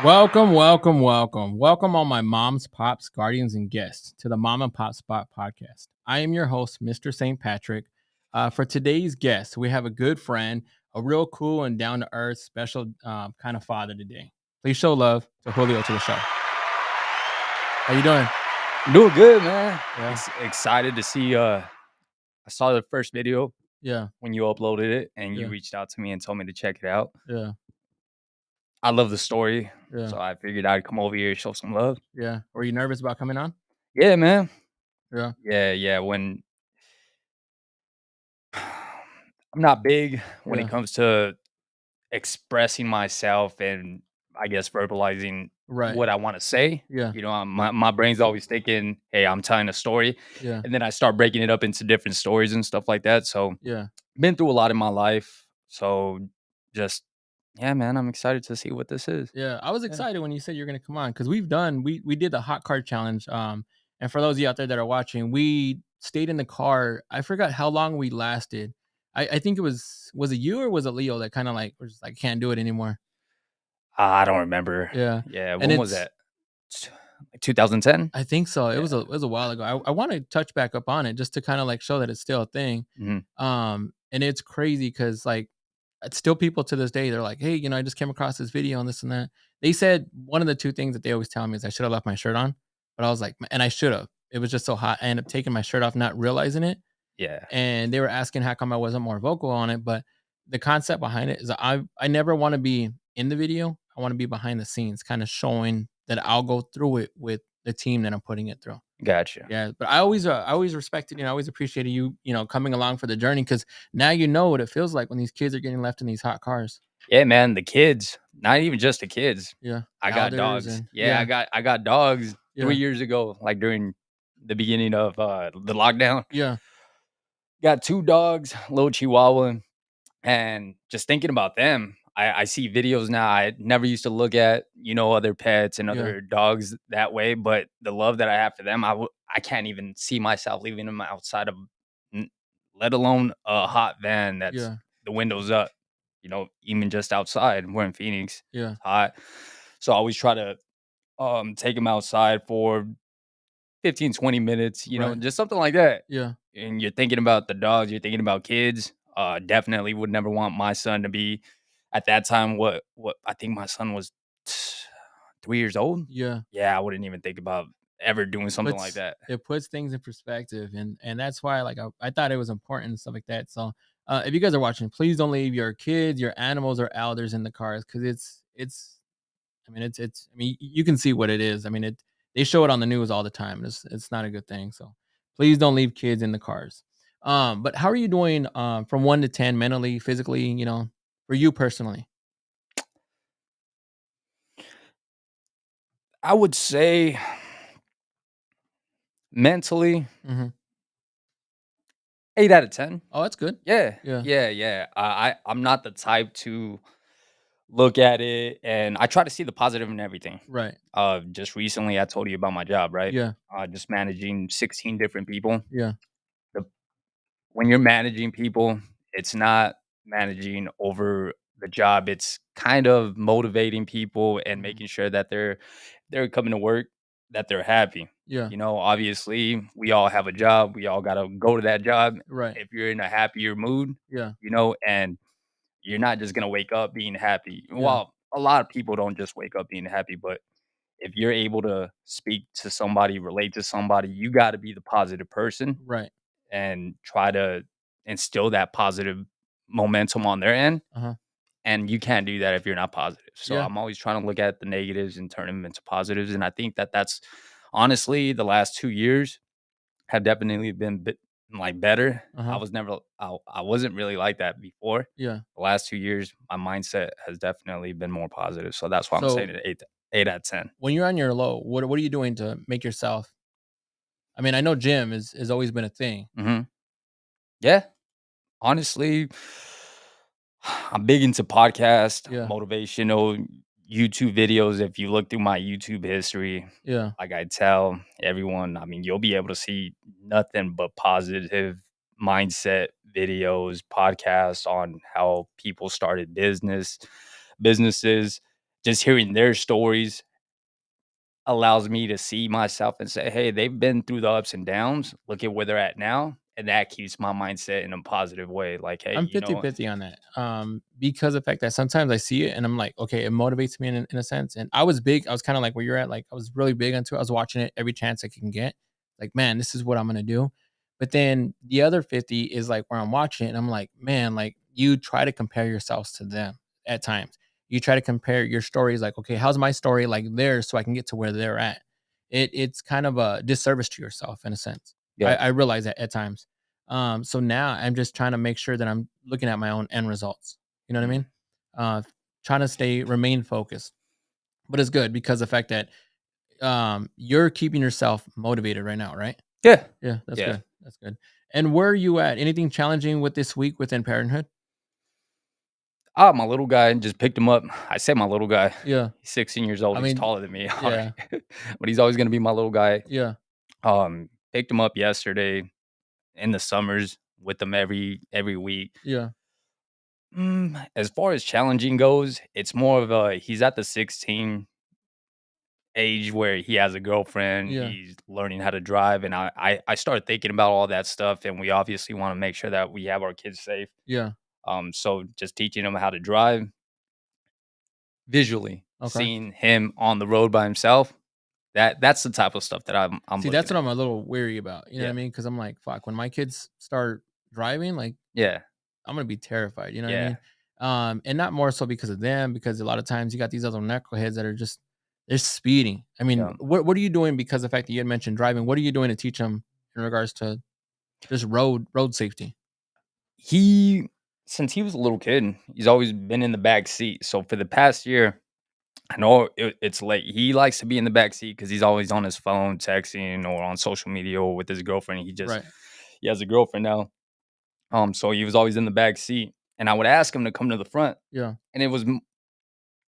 Welcome, welcome, welcome. Welcome all my moms, pops, guardians, and guests to the Mom and Pop Spot podcast. I am your host, Mr. St. Patrick. For today's guest, we have a good friend, a real cool and down to earth, special kind of father today. Please show love to Julio to the show. How you doing? Doing good, man. Yeah. Excited to see. I saw the first video Yeah, when you uploaded it, and you yeah, reached out to me and told me to check it out. yeah, I love the story, yeah, so I figured I'd come over here and show some love. yeah. Were you nervous about coming on? Yeah, man. Yeah, Yeah. When I'm not big when it yeah, comes to expressing myself and I guess verbalizing right. what I want to say. Yeah, My brain's always thinking, "Hey, I'm telling a story," yeah, and then I start breaking it up into different stories and stuff like that. So yeah. been through a lot in my life, so just yeah, man, I'm excited to see what this is. Yeah, I was Yeah. excited when you said you're gonna come on because we did the hot card challenge. And for those of you out there that are watching, we stayed in the car. I forgot how long we lasted. I think it you or was it Leo that kind of like was just like can't do it anymore. I don't remember. Yeah, Yeah, and when was it's that? Like 2010? I think so. It Yeah. was a while ago. I want to touch back up on it just to kind of like show that it's still a thing. Mhm. And it's crazy because like it's still people to this day, they're like, "Hey, I just came across this video and this and that." They said one of the 2 things that they always tell me is I should have left my shirt on, but I was like and I should have. It was just so hot. I ended up taking my shirt off, not realizing it, Yeah. and they were asking how come I wasn't more vocal on it, but the concept behind it is I never wanna be in the video. I wanna be behind the scenes, kinda showing that I'll go through it with the team that I'm putting it through. Gotcha. Yeah, but I always respected, I always appreciated you, coming along for the journey because now you know what it feels like when these kids are getting left in these hot cars. Yeah, man, the kids, not even just the kids. Yeah, I the got elders dogs. and Yeah, yeah, I got dogs 3 yeah, years ago, like, during the beginning of, the lockdown. yeah, Got 2 dogs, little Chihuahua. And just thinking about them, I see videos now I never used to look at, other pets and yeah, other dogs that way, but the love that I have for them, I can't even see myself leaving them outside of n let alone a hot van that's yeah, the windows up, even just outside. We're in Phoenix, yeah, it's hot. So I always try to, take them outside for 15, 20 minutes, right, just something like that. yeah, And you're thinking about the dogs, you're thinking about kids. Definitely would never want my son to be at that time what I think my son was 3 years old. yeah. Yeah, I wouldn't even think about ever doing something like Puts that. it puts things in perspective, and that's why, like, I thought it was important and stuff like that, so, if you guys are watching, please don't leave your kids, your animals, or elders in the cars because it's I mean, you can see what it is. I mean, they show it on the news all the time. It's not a good thing. So please don't leave kids in the cars. But how are you doing from 1 to 10 mentally, physically, for you personally? I would say mentally, Hmm. 8 out of 10. Oh, that's good. Yeah, Yeah. yeah. I'm not the type to look at it, and I try to see the positive in everything. Right. Just recently, I told you about my job, right? Yeah. Just managing 16 different people. Yeah. The When you're managing people, it's not managing over the job. It's kind of motivating people and Hmm. making sure that they're coming to work, that they're happy. Yeah. Obviously, we all have a job. We all got to go to that job. Right. If you're in a happier mood, Yeah. and you're not just gonna wake up being happy. Yeah. Well, a lot of people don't just wake up being happy, but if you're able to speak to somebody, relate to somebody, you got to be the positive person Right. and try to instill that positive momentum on their end. Uh huh. And you can't do that if you're not positive. So Yeah. I'm always trying to look at the negatives and turn them into positives. And I think that that's honestly the last 2 years have definitely been like better. Uh huh. I wasn't really like that before. Yeah. The last 2 years, my mindset has definitely been more positive. So that's why I'm saying So it 8 out of 10. when you're on your low, what are you doing to make yourself? I mean, I know gym is always been a thing. Hmm. Yeah. Honestly, I'm big into podcast, Yeah. motivational YouTube videos. If you look through my YouTube history, Yeah. like I tell everyone, I mean, you'll be able to see nothing but positive mindset videos, podcasts on how people started businesses. just hearing their stories allows me to see myself and say, "Hey, they've been through the ups and downs. Look at where they're at now." And that keeps my mindset in a positive way. Like, "Hey, I'm you know 50-50 on that. Because of the fact that sometimes I see it and I'm like, okay, it motivates me in a sense. And I was kind of like where you're at. Like I was really big into it. I was watching it every chance I can get. Like, man, this is what I'm gonna do. But then the other 50 is like where I'm watching it and I'm like, man, like you try to compare yourselves to them at times. You try to compare your stories, like, okay, how's my story like theirs so I can get to where they're at? It's kind of a disservice to yourself in a sense. yeah, I realize that at times. So now I'm just trying to make sure that I'm looking at my own end results. You know what I mm, mean? Uh, Trying to remain focused, but it's good because the fact that you're keeping yourself motivated right now, right? yeah, Yeah, that's yeah." good. That's good. And where are you at? Anything challenging with this week within parenthood? Ah, my little guy just picked him up. I say my little guy. Yeah, He's 16 years old. I He's mean, taller than me. Alright. yeah, But he's always gonna be my little guy. yeah, Picked him up yesterday in the summers with him every week. yeah, As far as challenging goes, it's more of a he's at the 16 age where he has a girlfriend, yeah, he's learning how to drive, and I started thinking about all that stuff, and we obviously wanna make sure that we have our kids safe. yeah. So just teaching him how to drive visually, Okay. seeing him on the road by himself, that's the type of stuff that I'm See, that's looking what at. I'm a little weary about. You know what I Yeah. mean? Because I'm like, fuck, when my kids start driving, like Yeah. I'm gonna be terrified, you know what I Yeah. mean? And not more so because of them, because a lot of times you got these other knuckleheads that are just they're speeding. I mean, Yeah. what are you doing because of the fact that you had mentioned driving? What are you doing to teach them in regards to just road safety? He since he was a little kid, he's always been in the back seat. So for the past year, I know it's late. He likes to be in the back seat because he's always on his phone texting or on social media or with his girlfriend. Right. He has a girlfriend now. So he was always in the back seat, and I would ask him to come to the front, Yeah. and it was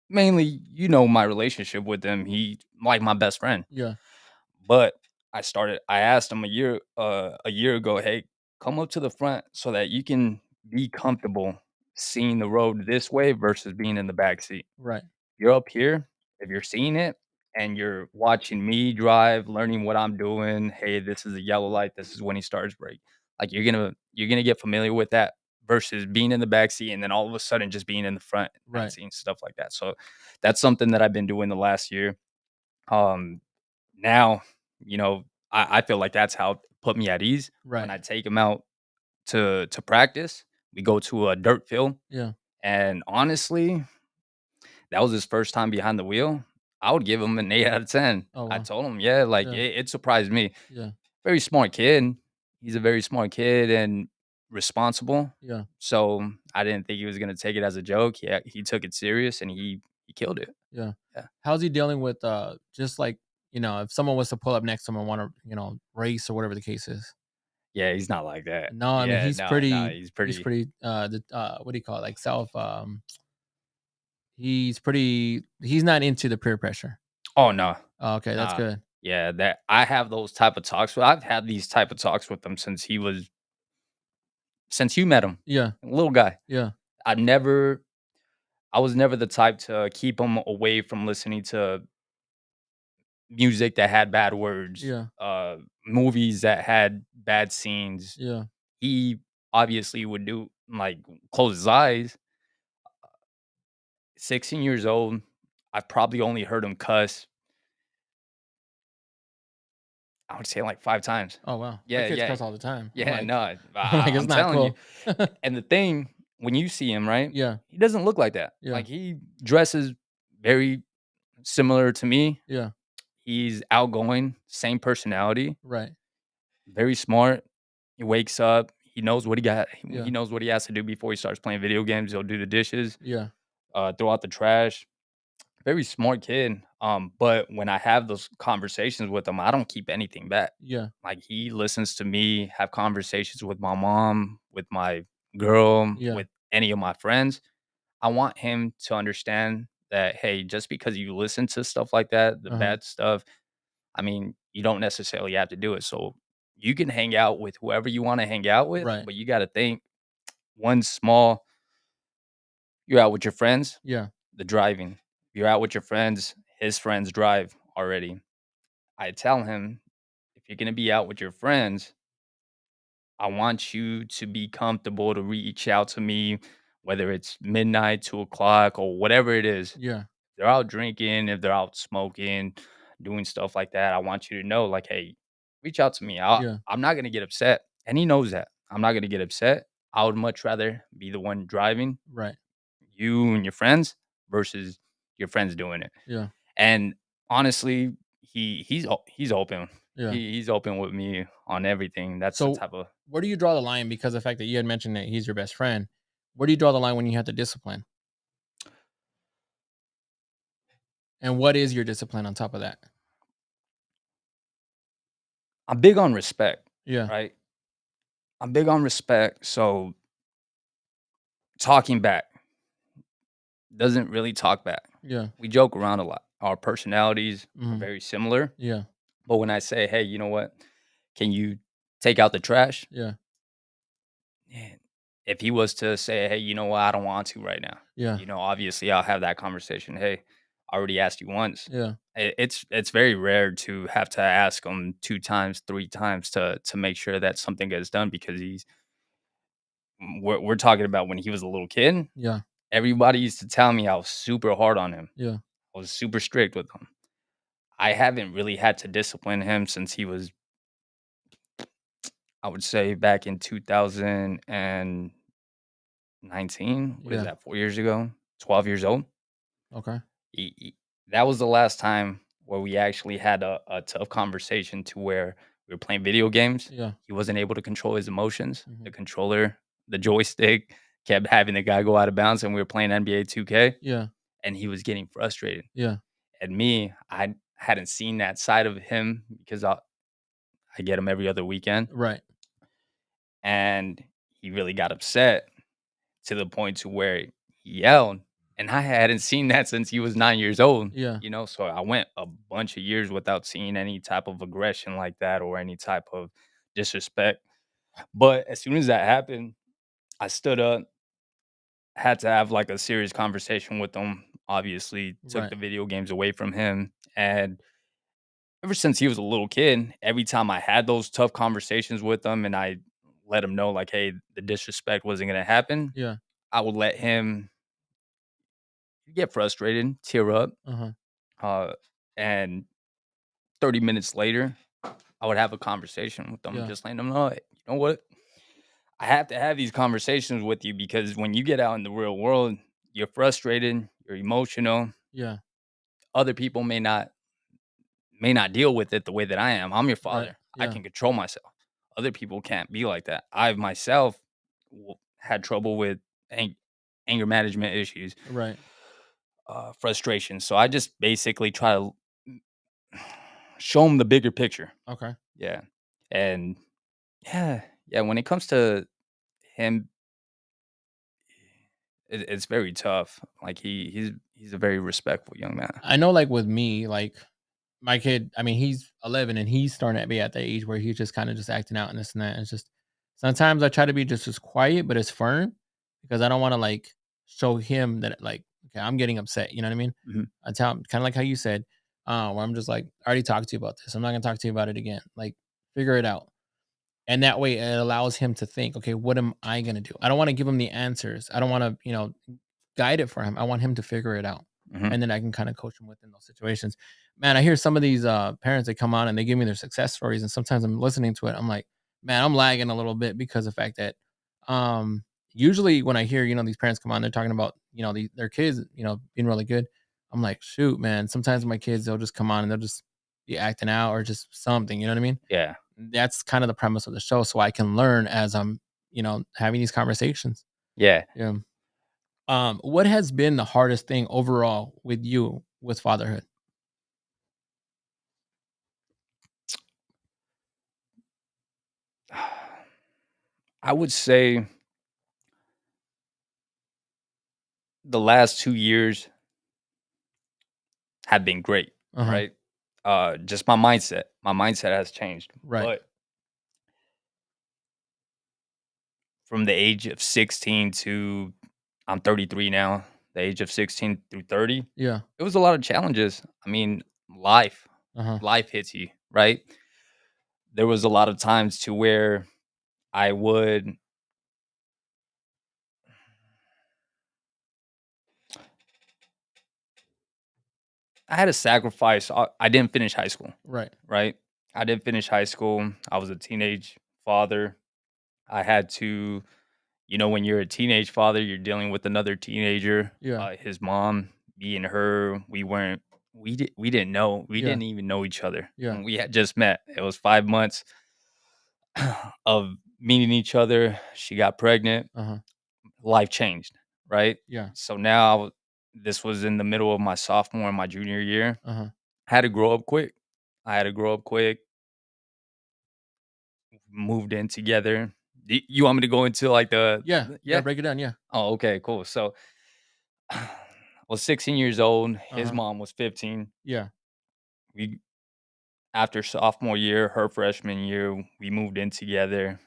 mainly, my relationship with him. He like my best friend. Yeah. But I asked him a year ago, "Hey, come up to the front so that you can be comfortable seeing the road this way versus being in the back seat. Right. You're up here, if you're seeing it and you're watching me drive, learning what I'm doing, hey, this is a yellow light, this is when he starts brake. Like you're gonna get familiar with that versus being in the back seat and then all of a sudden just being in the front, not Right. seeing stuff like that. So that's something that I've been doing the last year. Um Now, I feel like that's how it put me at ease when Right. I take him out to practice. We go to a dirt field, Yeah. and honestly, that was his first time behind the wheel. I would give him an 8 out of 10. Oh I wow. told him, yeah, like Yeah. it surprised me. Yeah. Very smart kid. He's a very smart kid and responsible. Yeah. So I didn't think he was gonna take it as a joke. Yeah, he took it serious and he killed it. Yeah. Yeah. How's he dealing with just like, if someone was to pull up next to him and want to, race or whatever the case is? Yeah, he's not like that. No, I mean Yeah, no, he's he's pretty. pretty what do you call it? Like self he's not into the peer pressure. Oh no. Oh, okay, that's Nah. good. Yeah, that I have those type of talks with I've had these type of talks with him since you met him, Yeah, little guy. yeah, I never I was never the type to keep him away from listening to music that had bad words, yeah, movies that had bad scenes. yeah, He obviously would do like close his eyes. 16 years old, I've probably only heard him cuss, I would say like 5 times. oh wow, my Yeah, kids yeah. cuss all the time. I'm Yeah, like no, I'm like, it's I'm not telling you. cool. And the thing, when you see him, right, Yeah, he doesn't look like that. yeah, Like, he dresses very similar to me. yeah, He's outgoing, same personality, right, very smart. He wakes up, he knows what he yeah, knows what he has to do before he starts playing video games. He'll do the dishes, yeah, throw out the trash. Very smart kid. But when I have those conversations with him, I don't keep anything back. yeah, Like, he listens to me have conversations with my mom, with my girl, yeah, with any of my friends. I want him to understand that, hey, just because you listen to stuff like that, the uh-huh, bad stuff, I mean, you don't necessarily have to do it. So you can hang out with whoever you want to hang out with, right, but you got to think one small, you're out with your friends, yeah, the driving. you're out with your friends, his friends drive already. I tell him, if you're gonna be out with your friends, I want you to be comfortable to reach out to me, whether it's midnight, 2 o'clock, or whatever it is. Yeah. They're out drinking, if they're out smoking, doing stuff like that, I want you to know, like, hey, reach out to me. Yeah. I'm not gonna get upset. And he knows that. I'm not gonna get upset. I would much rather be the one driving, Right. you and your friends, versus your friends doing it. Yeah. And honestly, he's open. Yeah. He's open with me on everything. That's the So, type of where do you draw the line? Because the fact that you had mentioned that he's your best friend, where do you draw the line when you have to discipline? And what is your discipline on top of that? I'm big on respect, Yeah. right? I'm big on respect. So talking back doesn't really talk back. Yeah. We joke around a lot. Our personalities are Mhm. very similar. Yeah. But when I say, hey, you know what? Can you take out the trash? Yeah. Man, if he was to say, "Hey, you know what? I don't want to right now." Yeah. Obviously, I'll have that conversation. "Hey, I already asked you once." Yeah. It's very rare to have to ask him 2 times, 3 times to make sure that something gets done because we're talking about when he was a little kid. Yeah. Everybody used to tell me I was super hard on him. Yeah. I was super strict with him. I haven't really had to discipline him since he was, I would say, back in 2019. What is Yeah. that, 4 years ago? 12 years old? Okay. He that was the last time where we actually had a tough conversation to where we were playing video games. Yeah. He wasn't able to control his emotions. The Mhm. controller, the joystick kept having the guy go out of bounds, and we were playing NBA 2K, Yeah. and he was getting frustrated. Yeah. And me, I hadn't seen that side of him because I get him every other weekend, Right. and he really got upset to the point to where he yelled, and I hadn't seen that since he was 9 years old, Yeah. so I went a bunch of years without seeing any type of aggression like that or any type of disrespect, but as soon as that happened, I stood up, had to have, like, a serious conversation with him, obviously took Right. the video games away from him, and ever since he was a little kid, every time I had those tough conversations with him and I let him know, like, "Hey, the disrespect wasn't gonna happen," Yeah. I would let him get frustrated, tear up, Uh-huh. uh, and 30 minutes later, I would have a conversation with them, Yeah. just letting them know, "Hey, you know what? I have to have these conversations with you because when you get out in the real world, you're frustrated, you're emotional. Yeah. Other people may not deal with it the way that I am. I'm your Right. father. I Yeah. can control myself. Other people can't be like that. I myself had trouble with anger management issues, Right. frustration. So I just basically try to show them the bigger picture. Okay. Yeah. And yeah, yeah, when it comes to him, it's very tough. Like he's a very respectful young man. I know, like, with me, like, my kid, I mean, he's 11 and he's starting to be at the age where he's just kinda just acting out and this and that. It's just sometimes I try to be just as quiet, but as firm because I don't wanna, like, show him that, like, okay, I'm getting upset, you know what I mean? Mhm. I tell him kinda like how you said, where I'm just like, "I already talked to you about this. I'm not gonna talk to you about it again. Like, figure it out." And that way it allows him to think, "Okay, what am I gonna do?" I don't wanna give him the answers. I don't wanna, guide it for him. I want him to figure it out, Mhm. and then I can kinda coach him within those situations. Man, I hear some of these, parents that come on and they give me their success stories, and sometimes I'm listening to it, I'm like, "Man, I'm lagging a little bit," because of the fact that, usually when I hear, these parents come on, they're talking about, their kids, being really good. I'm like, "Shoot, man." Sometimes my kids, they'll just come on and they'll just be acting out or just something, you know what I mean? Yeah. That's kind of the premise of the show, so I can learn as I'm, having these conversations. Yeah. Yeah. What has been the hardest thing overall with you with fatherhood? I would say the last 2 years have been great, Uh-huh. right? Just my mindset. My mindset has changed. Right. But from the age of 16 to I'm 33 now, the age of 16 through 30, Yeah. it was a lot of challenges. I mean, life, Uh-huh. life hits you, right? There was a lot of times to where I would I had to sacrifice. I didn't finish high school, Right. right? I didn't finish high school. I was a teenage father. I had to, when you're a teenage father, you're dealing with another teenager. Yeah. His mom, me and her, we didn't know, we Yeah. didn't even know each other. Yeah. We had just met. It was 5 months of meeting each other. She got pregnant. Uh-huh. Life changed, right? Yeah. So now this was in the middle of my sophomore and my junior year. Uh-huh. I had to grow up quick. I had to grow up quick. Moved in together. You want me to go into like Yeah. Yeah, yeah? break it down, yeah. Oh, okay, cool. So I was 16 years old. His Uh-huh. mom was 15. Yeah. We After sophomore year, her freshman year, we moved in together.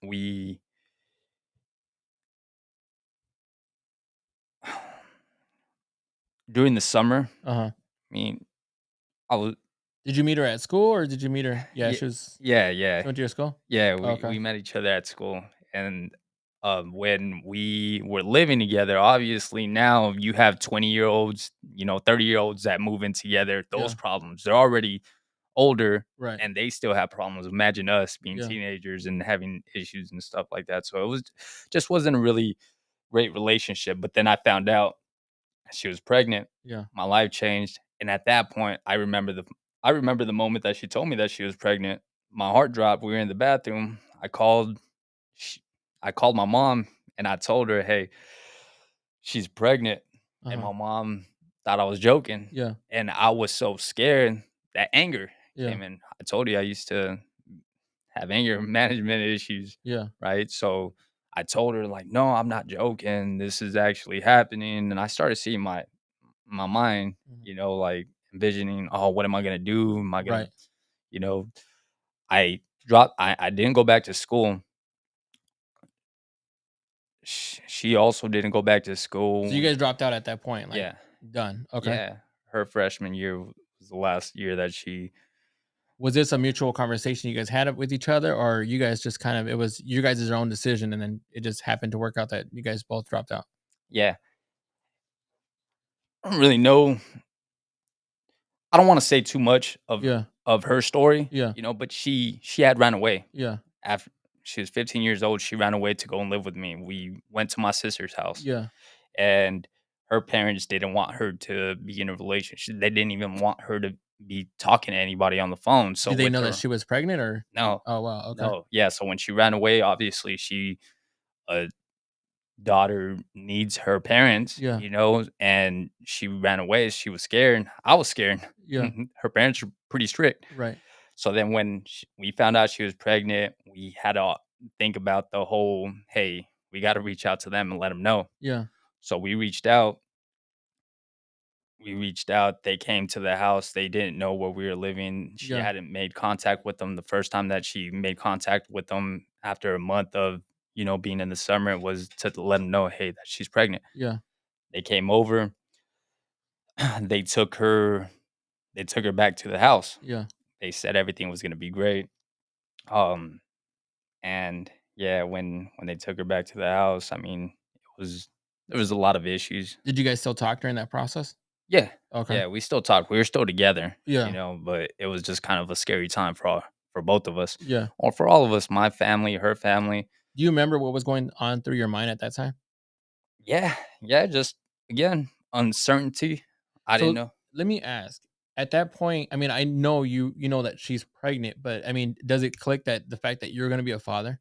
We during the summer. Uh-huh. I mean, I was Did you meet her at school or did you meet her yeah, yeah, yeah, yeah. she went to your school? Yeah, Oh, we okay. met each other at school, and, when we were living together, obviously, now you have 20-year-olds, 30-year-olds that move in together, those Yeah. problems, they're already older, Right. and they still have problems. Imagine us being Yeah. teenagers and having issues and stuff like that, so it wasn't a really great relationship, but then I found out she was pregnant, Yeah. my life changed, and at that point, I remember the moment that she told me that she was pregnant. My heart dropped. We were in the bathroom. Sh I called my mom and I told her, "Hey, she's pregnant." And Uh-huh. my mom thought I was joking, Yeah. and I was so scared that anger Yeah. came in. I told you I used to have anger management issues, Yeah. right? So I told her like, "No, I'm not joking. This is actually happening." And I started seeing my mind, Mhm. like envisioning, "Oh, what am I gonna do? Am I gonna," Right. you know, I didn't go back to school. She also didn't go back to So school. you guys dropped out at that point, like, Yeah, done. Okay. yeah. Her freshman year was the last year that she. Was this a mutual conversation you guys had with each other, or you guys just kind of it was you guys' own decision and then it just happened to work out that you guys both dropped out? Yeah, I don't really know. I don't want to say too much Yeah. of her story, Yeah. but she had ran away Yeah. after she was 15 years old. She ran away to go and live with me. We went to my sister's house, Yeah. and her parents didn't want her to be in a relationship. They didn't even want her to be talking to anybody on the phone. So Did they with know that her, she was pregnant or no, oh, wow, okay. no, yeah. So when she ran away, obviously a daughter needs her parents, Yeah. and she ran away. She was scared. I was scared. Yeah. Her parents are pretty strict. Right. So then when we found out she was pregnant, we had to think about the whole, hey, we got to reach out to them and let them know. Yeah. So we reached out. They came to the house. They didn't know where we were living. She Yeah. hadn't made contact with them. The first time that she made contact with them after a month of, being in the summer was to let them know, hey, that she's pregnant. Yeah. They came over. They took her. They took her back to the house. Yeah. They said everything was gonna be great. Um, and yeah, when they took her back to the house, I mean, there was a lot of issues. Did you guys still talk during that process? Yeah, Okay. yeah, we still talk. We were still together, Yeah. but it was just kind of a scary time for both of us, Yeah. or for all of us. My family, her family. Do you remember what was going on through your mind at that time? Yeah, yeah. Just again, uncertainty. I didn't So know. let me ask. At that point, I mean, I know you know that she's pregnant, but I mean, does it click that the fact that you're going to be a father?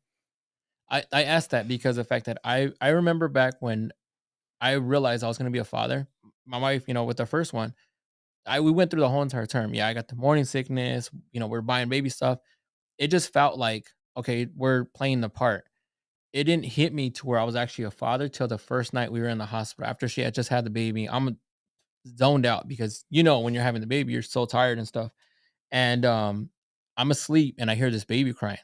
I asked that because the fact that I remember back when I realized I was going to be a father. My wife, with the first one, I we went through the whole entire term. Yeah, I got the morning sickness. We're buying baby stuff. It just felt like okay, we're playing the part. It didn't hit me to where I was actually a father till the first night we were in the hospital after she had just had the baby. I'm zoned out because when you're having the baby, you're so tired and stuff. And I'm asleep and I hear this baby crying.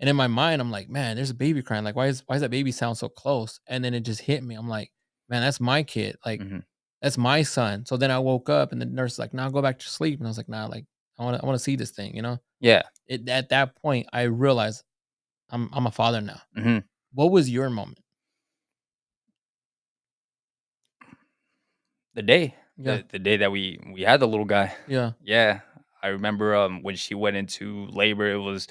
And in my mind, I'm like, man, there's a baby crying. Like, why is that baby sound so close? And then it just hit me. I'm like, man, that's my kid. Like, Mhm. that's my son. So then I woke up and the nurse was like, "Now go back to sleep." And I was like, "Nah, like I wanna see this thing," you know? Yeah. It at that point, I realized I'm a father now. Mhm. What was your moment? The day, Yeah, the day that we had the little guy. yeah, Yeah. I remember, when she went into labor, it was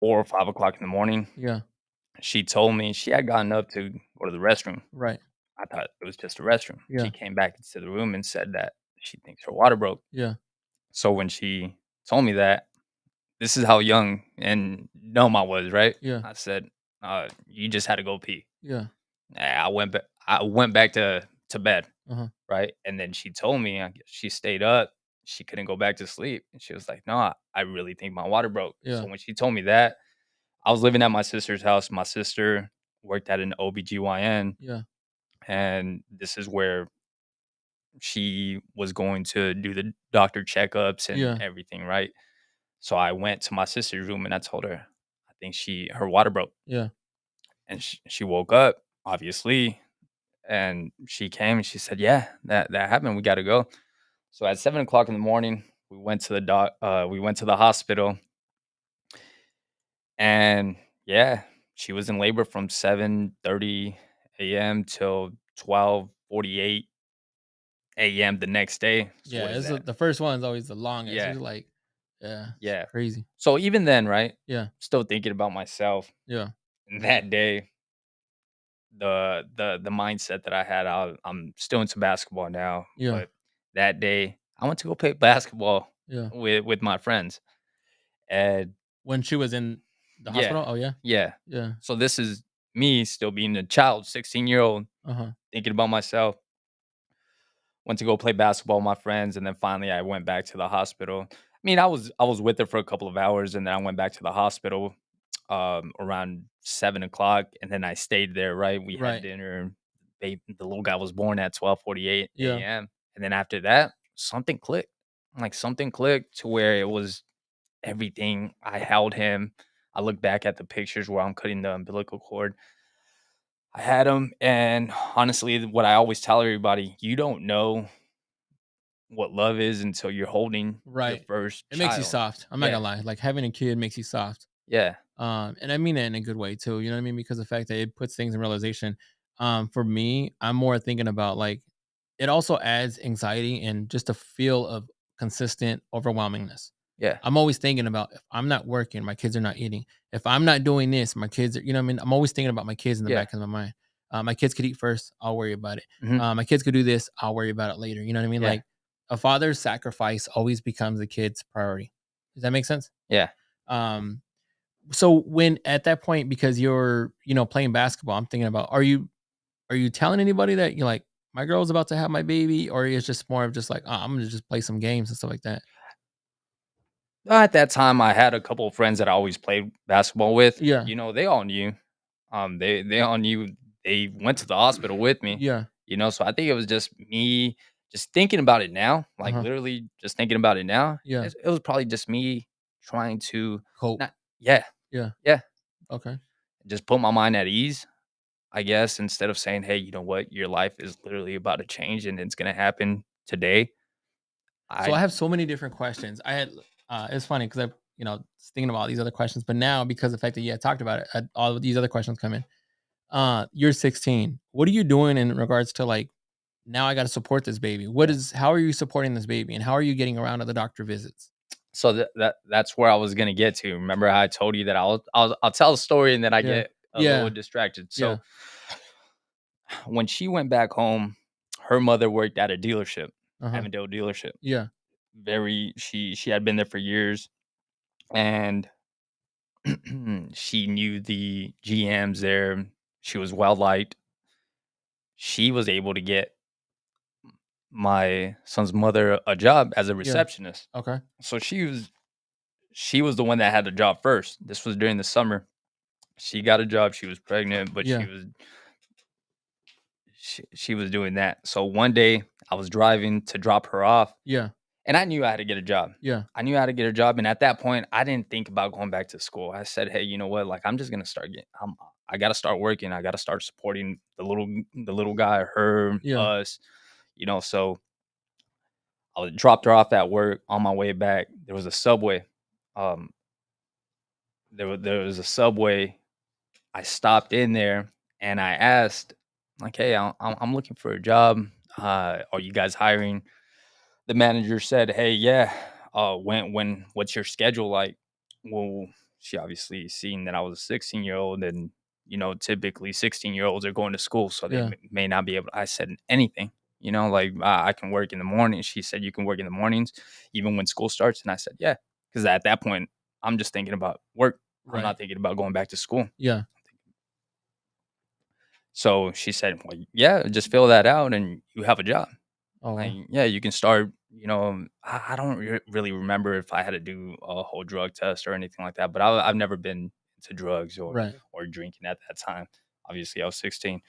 4 or 5 o'clock in the morning. yeah, She told me she had gotten up to go to the restroom. right. I thought it was just a restroom. She Yeah, came back into the room and said that she thinks her water broke. yeah, So when she told me that, this is how young and dumb I was, right? yeah, I said, "You just had to go pee." yeah, I went back to bed, uh-huh, right? And then she told me, I guess she stayed up. She couldn't go back to sleep, and she was like, "No, I really think my water broke." yeah, So when she told me that, I was living at my sister's house. My sister worked at an OBGYN, yeah, and this is where she was going to do the doctor checkups and yeah, everything, right? So I went to my sister's room and I told her, I think her water broke. yeah, And she woke up, obviously, and she came and she said, "Yeah, that happened. We got to go." So at 7 o'clock in the morning, we went to the hospital, and yeah, she was in labor from 7:30 a.m. till 12:48 a.m. the next day. So what yeah. is It's that? the first one's always the longest. Yeah, It's like, yeah, it's yeah. crazy. So even then, right? Yeah, Still thinking about myself. yeah, And that day, the mindset that I had, I'm still into basketball now, yeah, but that day I went to go play basketball yeah. with my friends. And When she was in the yeah, hospital? Oh, yeah? yeah. Yeah, So this is me still being a child, 16-year-old, uh-huh, thinking about myself. Went to go play basketball with my friends, and then finally I went back to the hospital. I mean, I was with her for a couple of hours, and then I went back to the hospital around 7 o'clock, and then I stayed there. Right, we had right, dinner. The little guy was born at 12:48 yeah. a.m., and then after that, something clicked. Like something clicked to where it was everything. I held him. I look back at the pictures where I'm cutting the umbilical cord. I had him, and honestly, what I always tell everybody, you don't know what love is until you're holding your Right. first It makes you child. soft. I'm not Yeah, gonna lie. Like having a kid makes you soft. yeah, And I mean that in a good way too. You know what I mean? Because the fact that it puts things in realization. For me, I'm more thinking about like it also adds anxiety and just a feel of consistent overwhelmingness. yeah, I'm always thinking about if I'm not working, my kids are not eating. If I'm not doing this, my kids are, you know what I mean? I'm always thinking about my kids in the yeah. back of my mind. My kids could eat first, I'll worry about it. Mhm. My kids could do this, I'll worry about it later. You know what I mean? Yeah, Like a father's sacrifice always becomes the kid's priority. Does that make sense? yeah. Um, so when at that point, because you're, playing basketball, I'm thinking about are you telling anybody that you're like, my girl's about to have my baby, or it's just more of just like, oh, I'm gonna just play some games and stuff like that? At that time, I had a couple of friends that I always played basketball with. Yeah, They all knew. They all knew. They went to the hospital with me. yeah, So I think it was just me just thinking about it now, like uh-huh, literally just thinking about it now. yeah, It was probably just me trying to cope, not, yeah, yeah, yeah, okay. just put my mind at ease. I guess instead of saying, "Hey, you know what? Your life is literally about to change and it's gonna happen today." So I I have so many different questions. It's funny because I, was thinking about all these other questions, but now because of the fact that you had talked about it, all of these other questions come in. You're 16. What are you doing in regards to like now I got to support this baby? yeah. How are you supporting this baby and how are you getting around to the doctor visits? So that's where I was gonna get to. Remember how I told you that I'll tell a story and then I Yeah. get a little Yeah. distracted. Yeah. So when she went back home, her mother worked at a dealership, Uh-huh. Avondale dealership. Yeah. She had been there for years, and she knew the GMs there. She was well liked. She was able to get my son's mother a job as a Yeah. receptionist. Okay. So she was the one that had the job first. This was during the summer. She got a job. She was pregnant, but Yeah. she was doing that. So one day I was driving to drop her off, Yeah. and I knew I had to get a job. Yeah. I knew how to get a job, and at that point, I didn't think about going back to school. I said, "Hey, you know what? Like, I'm just gonna start getting. I gotta start working. I gotta start supporting the little guy, her, Yeah. us, so I dropped her off at work. On my way back, there was a Subway. Um, there was a Subway. I stopped in there and I asked, like, "Hey, I'm looking for a job. Are you guys hiring?" The manager said, "Hey, yeah. What's your schedule like?" Well, she obviously seen that I was a 16-year-old, and typically 16-year-olds are going to school, so they Yeah. may not be able. I said anything. Like I can work in the morning. She said you can work in the mornings, even when school starts. And I said, yeah, because at that point I'm just thinking about work. I'm Right. not thinking about going back to school. Yeah. So she said, well, yeah, just fill that out and you have a job. Oh, Like, wow. yeah, you can start, I don't really remember if I had to do a whole drug test or anything like that, but I've never been into drugs Right. or drinking at that time. Obviously, I was 16.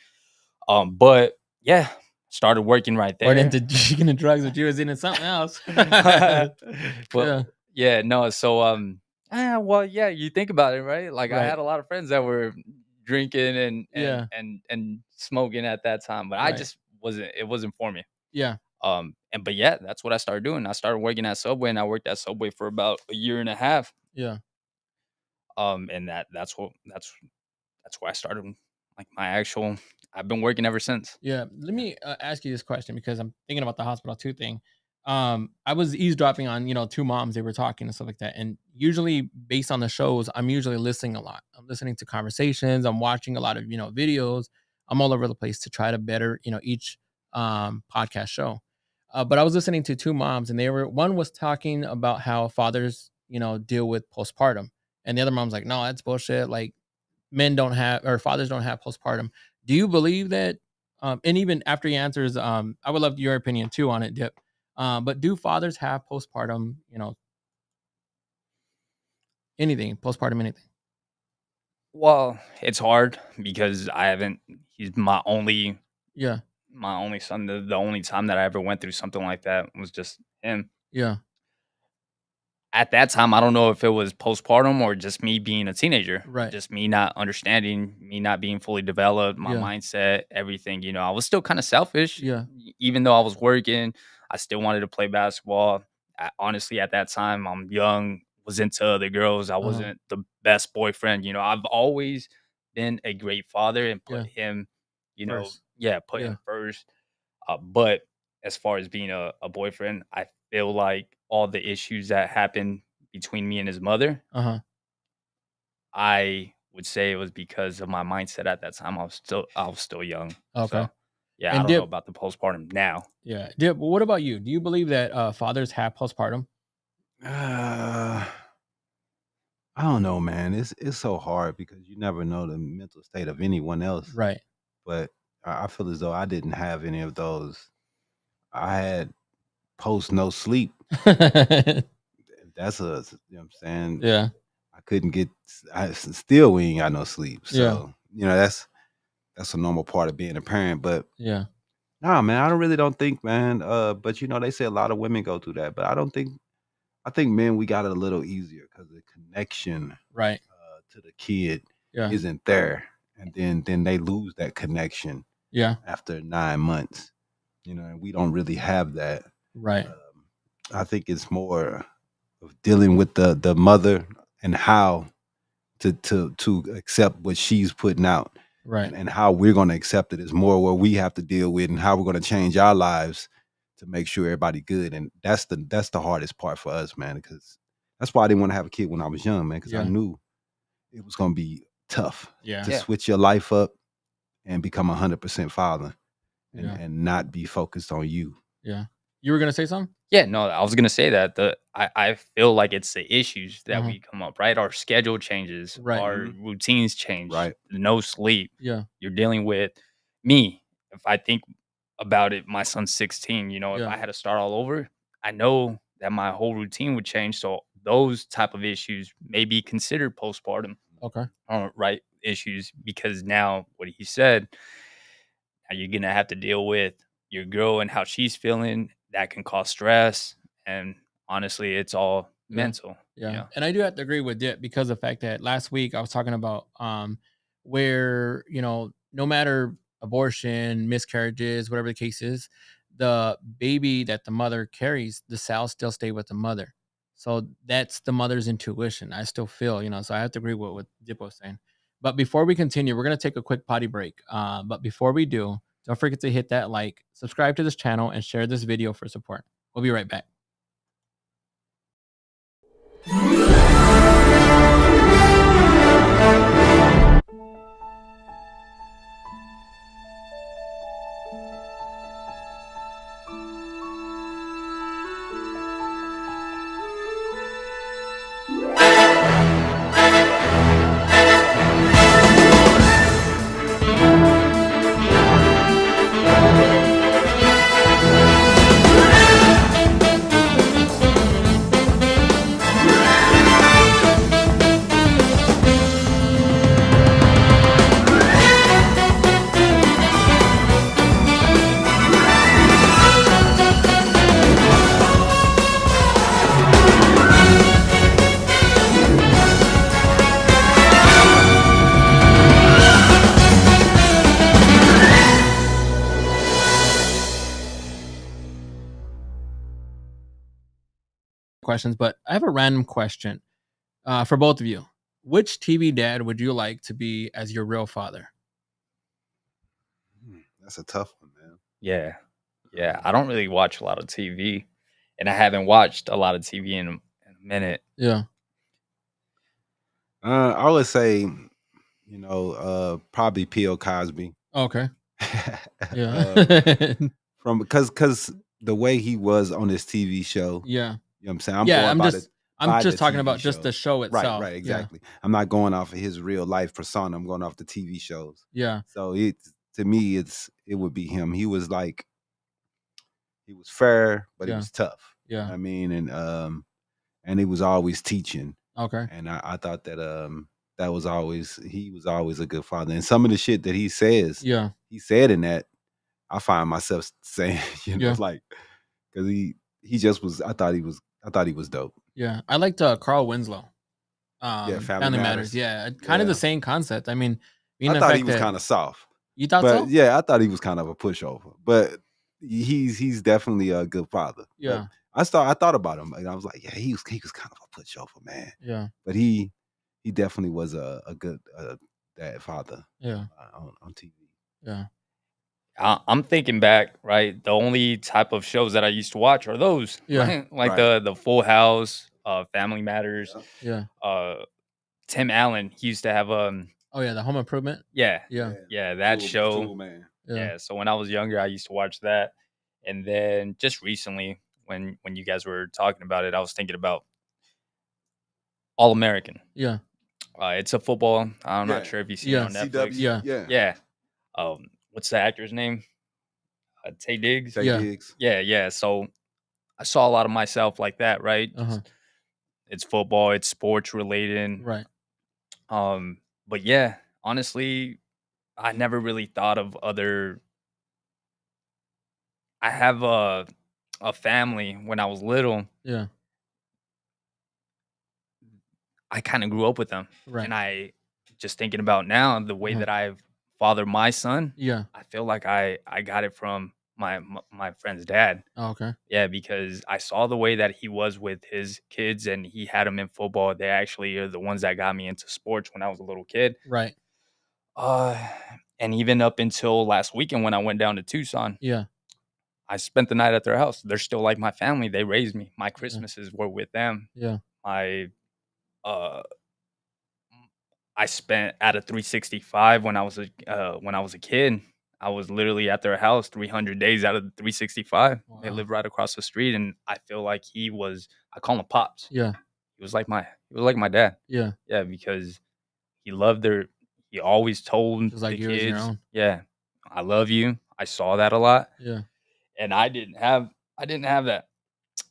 But yeah, started working right Weren't there. into drinking and drugs, but you was into something else. Yeah. Well, yeah, no, so, well, yeah, you think about it, right? Like, I Right. had a lot of friends that were drinking Yeah. and smoking at that time, but I Right. just wasn't for me. Yeah. But yeah, that's what I started doing. I started working at Subway, and I worked at Subway for about a year and a half. Yeah. And that's where I started, like, my actual I've been working ever since. Yeah. Let Yeah. me ask you this question because I'm thinking about the hospital too thing. I was eavesdropping on, two moms, they were talking and stuff like that. And usually based on the shows, I'm usually listening a lot. I'm listening to conversations, I'm watching a lot of, videos. I'm all over the place to try to better, each podcast show. But I was listening to two moms and one was talking about how fathers, deal with postpartum. And the other mom's like, no, that's bullshit. Like men don't have or fathers don't have postpartum. Do you believe that? And even after he answers, I would love your opinion too on it, Dip. But do fathers have postpartum? Anything postpartum, anything? Well, it's hard because I haven't he's Yeah, my only son. The only time that I ever went through something like that was just him. yeah, At that time, I don't know if it was postpartum or just me being a teenager, right. just me not understanding, me not being fully developed, my Yeah, mindset, everything. I was still kind of selfish, yeah, even though I was working. I still wanted to play basketball. Honestly, at that time, I'm young, was into other girls. I uh-huh, wasn't the best boyfriend. I've always been a great father and put yeah. him, First, yeah, put yeah, him first. But as far as being a boyfriend, I feel like all the issues that happened between me and his mother, uh huh. I would say it was because of my mindset at that time. I was still young. Okay. So yeah, I And don't know Dip, about the postpartum now. yeah, Dip. What about you? Do you believe that fathers have postpartum? Uh, I don't know, man. It's so hard because you never know the mental state of anyone else. Right. But I feel as though I didn't have any of those. I had post no sleep. That's I'm saying. Yeah. I couldn't get. Still we ain't got no sleep. Yeah. So that's a normal part of being a parent. But Yeah. nah, man, I don't think, man. But they say a lot of women go through that, but I don't think. I think men we got it a little easier because the connection Right. to the kid Yeah. isn't there, and then they lose that connection Yeah. after 9 months. And we don't really have that. Right. I think it's more of dealing with the mother and how to accept what she's putting out, Right. and how we're going to accept it is more what we have to deal with, and how we're going to change our lives to make sure everybody good. And that's the hardest part for us, man, because that's why I didn't want to have a kid when I was young, man, because I Yeah. knew it was going to be tough Yeah. to Yeah. switch your life up and become 100% father, and Yeah. and not be focused on you. Yeah. You were gonna say something? Yeah, no, I was gonna say that I feel like it's the issues that Uh-huh. we come up, right? Our schedule changes, Right. our Mhm. routines change, Right. no sleep. Yeah. You're dealing with me. If I think about it, my son's 16. If Yeah. I had to start all over, I know that my whole routine would change. So those type of issues may be considered postpartum, Okay. right? Issues because now what he said, now you're gonna have to deal with your girl and how she's feeling. That can cause stress, and honestly, it's all Yeah. mental. Yeah. And I do have to agree with Dip because of the fact that last week I was talking about where, no matter abortion, miscarriages, whatever the case is, the baby that the mother carries, the cells still stay with the mother. So that's the mother's intuition. I still feel, so I have to agree with what Dip was saying. But before we continue, we're going to take a quick potty break. But before we do, don't forget to hit that like, subscribe to this channel, and share this video for support. We'll be right back. Questions, but I have a random question for both of you. Which TV dad would you like to be as your real father? That's a tough one, man. Yeah. Yeah, I don't really watch a lot of TV, and I haven't watched a lot of TV in a minute. Yeah. I would say, probably P.O. Cosby. Okay. uh, Yeah. from because the way he was on this TV show, Yeah. you know what I'm saying? I'm Yeah. going I'm by just the talking TV about just show. the show Right, itself. right, exactly. I'm not going off of his real life persona. I'm going off the TV shows. Yeah. So to me, it would be him. He was fair, but he Yeah. was tough. You know Yeah. what I mean? And he was always teaching. Okay. And I thought that he was always a good father. And some of the shit that he says, Yeah. he said in that, I find myself saying, Yeah. like, because he just was. I thought he was dope. Yeah. I liked Carl Winslow. Yeah, Family Matters. Yeah. Kind of the same concept. I mean, I the thought he fact was that kind of soft, you thought but so. yeah, I thought he was kind of a pushover. But he's definitely a good father. Yeah. But I thought about him, and I was like, yeah, he was kind of a pushover, man. Yeah. But he definitely was a good dad father. Yeah. On TV. Yeah. I'm thinking back, right? The only type of shows that I used to watch are those, Yeah. right? Like Right. the Full House, Family Matters. Yeah. Yeah. Tim Allen, he used to have Oh yeah, the Home Improvement. yeah, Yeah. that show. Tool Man. Yeah. Yeah, so when I was younger, I used to watch that, and then just recently, when you guys were talking about it, I was thinking about All American. Yeah. It's a football. I'm Yeah. not sure if you've seen Yeah. it on Netflix. CW. Yeah. Yeah. What's the actor's name? Tay Diggs. Tay Yeah. Diggs. Yeah. So I saw a lot of myself like that, right? Uh-huh. It's football, it's sports related. Right. But yeah, honestly, I never really thought of other. I have a family when I was little. Yeah. I kind of grew up with them, Right. and I just thinking about now the way Uh-huh. that I've fathered my son. Yeah. I feel like I got it from my friend's dad. Oh, okay. Yeah, because I saw the way that he was with his kids, and he had them in football. They actually are the ones that got me into sports when I was a little kid. Right. Uh, and even up until last weekend when I went down to Tucson, Yeah. I spent the night at their house. They're still like my family. They raised me. My Yeah. Christmases were with them. Yeah. My uh I spent at a 365 when I was a kid. I was literally at their house 300 days out of the 365. They Wow. lived right across the street, and I feel like I call him pops. Yeah. He was like my dad. Yeah. Yeah, because he loved he always told Just like the you as your kids, own. yeah, I love you. I saw that a lot, Yeah. and I didn't have that.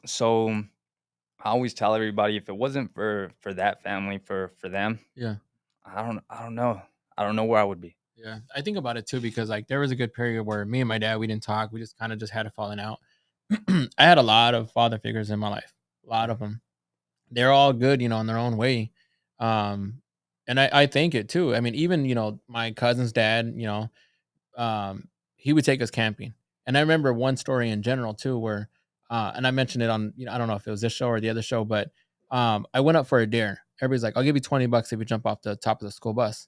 So I always tell everybody, if it wasn't for that family, for them, Yeah. I don't know. I don't know where I would be. Yeah. I think about it too because like there was a good period where me and my dad we didn't talk. We just kind of just had a falling out. I had a lot of father figures in my life. A lot of them. They're all good, in their own way. Um, and I think it too. I mean, even, my cousin's dad, um, he would take us camping. And I remember one story in general too, where, and I mentioned it on, I don't know if it was this show or the other show, but I went up for a dare. Everybody's like, "I'll give you $20 if you jump off the top of the school bus."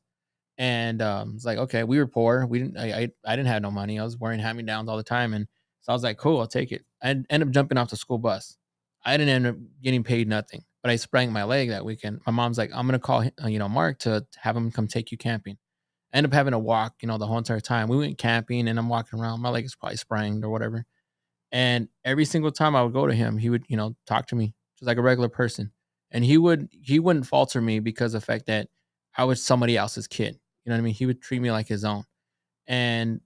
And it's like, okay, we were poor. We didn't. I didn't have no money. I was wearing hand me downs all the time, and so I was like, cool, I'll take it. I ended up jumping off the school bus. I didn't end up getting paid nothing, but I sprained my leg that weekend. My mom's like, I'm gonna call Mark to have him come take you camping. I ended up having to walk, the whole entire time. We went camping, and I'm walking around. My leg is probably sprained or whatever. And every single time I would go to him, he would, talk to me just like a regular person. And he wouldn't falter me because of the fact that I was somebody else's kid. You know what I mean? He would treat me like his own. And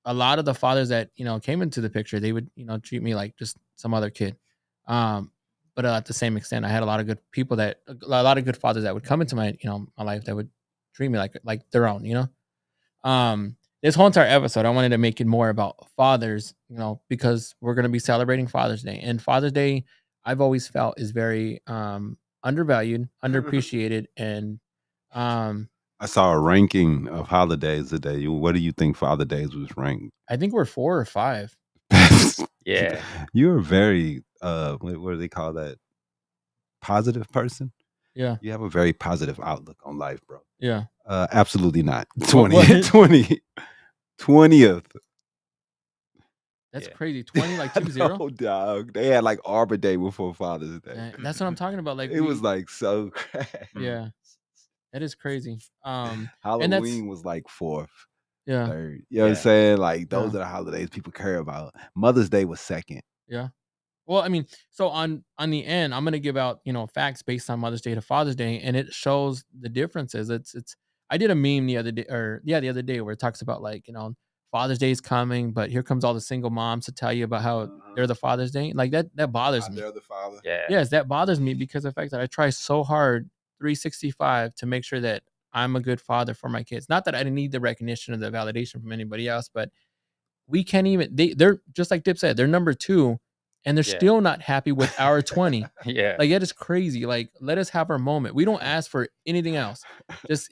a lot of the fathers that, came into the picture, they would, treat me like just some other kid. Um, but at the same extent, I had a lot of good people a lot of good fathers that would come into my, my life that would treat me like their own. This whole entire episode, I wanted to make it more about fathers, because we're going to be celebrating Father's Day. And Father's Day, I've always felt is very undervalued, underappreciated, and um, I saw a ranking of holidays today. What do you think Father Days was ranked? I think we're 4 or 5. Yeah. You're a very what do they call that? Positive person? Yeah, You have a very positive outlook on life, bro. yeah. Absolutely not. What? 20, What? 20, 20th. That's Yeah. crazy. 20, like 20. No, dog. They had like Arbor Day before Father's Day. That's what I'm talking about. Like It was like so crazy. Mm. yeah, that is crazy. And that's Halloween was like fourth, yeah, third. You know what I'm Yeah. saying? Like yeah, those are the holidays people care about. Mother's Day was second. yeah. Well, I mean, so on the end, I'm gonna give out, facts based on Mother's Day to Father's Day, and it shows the differences. It's I did a meme the other day, or yeah, the other day, where it talks about, like, Father's Day is coming, but here comes all the single moms to tell you about how they're the Father's Day. Like that bothers me. They're the father. Yeah. Yes, that bothers me because of the fact that I try so hard 365 to make sure that I'm a good father for my kids. Not that I need the recognition or the validation from anybody else, but we can't even they're just like Dip said, they're number 2 and they're Yeah. still not happy with our 20. Yeah. Like, that is crazy. Like, let us have our moment. We don't ask for anything else.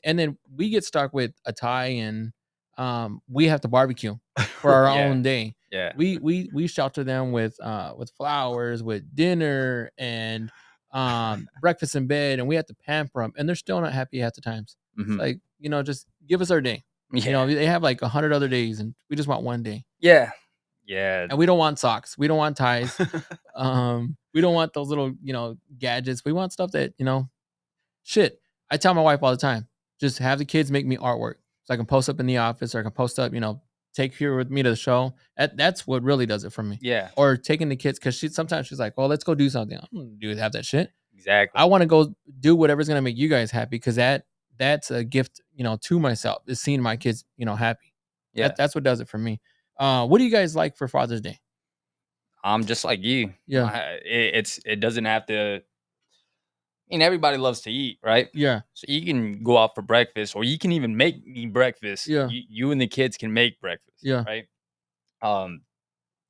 And then we get stuck with a tie, and we have to barbecue for our Yeah. own day. Yeah. We shelter them with flowers, with dinner, and breakfast in bed, and we have to pamper them, and they're still not happy half the times. It's Mhm. like, just give us our day. Yeah. They have like 100 other days, and we just want one day. Yeah. Yeah. And we don't want socks. We don't want ties. We don't want those little, gadgets. We want stuff that, shit. I tell my wife all the time, just have the kids make me artwork so I can post up in the office, or I can post up, take here with me to the show. That's what really does it for me. Yeah. Or taking the kids, because sometimes she's like, well, let's go do something. I don't do have that shit. Exactly. I want to go do whatever's gonna make you guys happy, because that's a gift, to myself, is seeing my kids, happy. Yeah. That's what does it for me. What do you guys like for Father's Day? I'm just like you. Yeah. It doesn't have to. I mean, everybody loves to eat, right? Yeah. So you can go out for breakfast, or you can even make me breakfast. Yeah. You and the kids can make breakfast, Yeah. right? Um,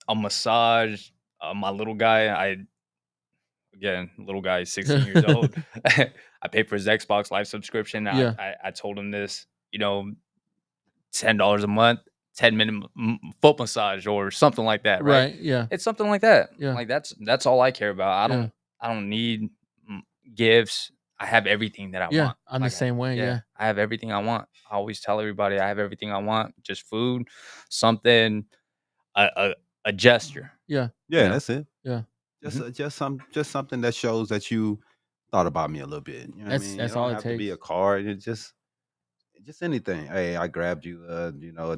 a massage. My little guy, little guy is 16 years old. I paid for his Xbox Live subscription. Yeah. I told him this, $10 a month, 10-minute foot massage or something like that, right? Right. Yeah. It's something like that. Yeah. Like that's all I care about. Yeah. I don't need gifts. I have everything that I Yeah. want. I'm the same way. Yeah. I have everything I want. I always tell everybody I have everything I want. Just food, something, a a gesture. Yeah. Yeah, You know? that's it. Yeah. Just something that shows that you thought about me a little bit. You know what I mean? That's It don't all it have to be takes. a card. It's just anything. Hey, I grabbed you,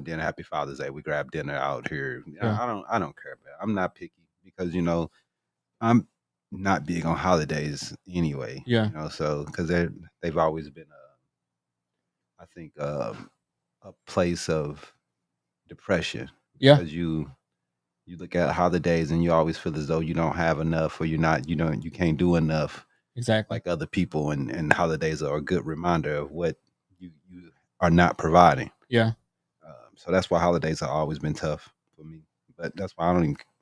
dinner. Happy Father's Day. We grabbed dinner out here. Yeah. I don't care about it. I'm not picky because I'm not big on holidays anyway. Yeah. So because they've always been I think a place of depression. Yeah. Because you look at holidays and you always feel as though you don't have enough, or you're not, you can't do enough Exactly. like other people, and holidays are a good reminder of what you are not providing. Yeah. So that's why holidays have always been tough for me. But that's why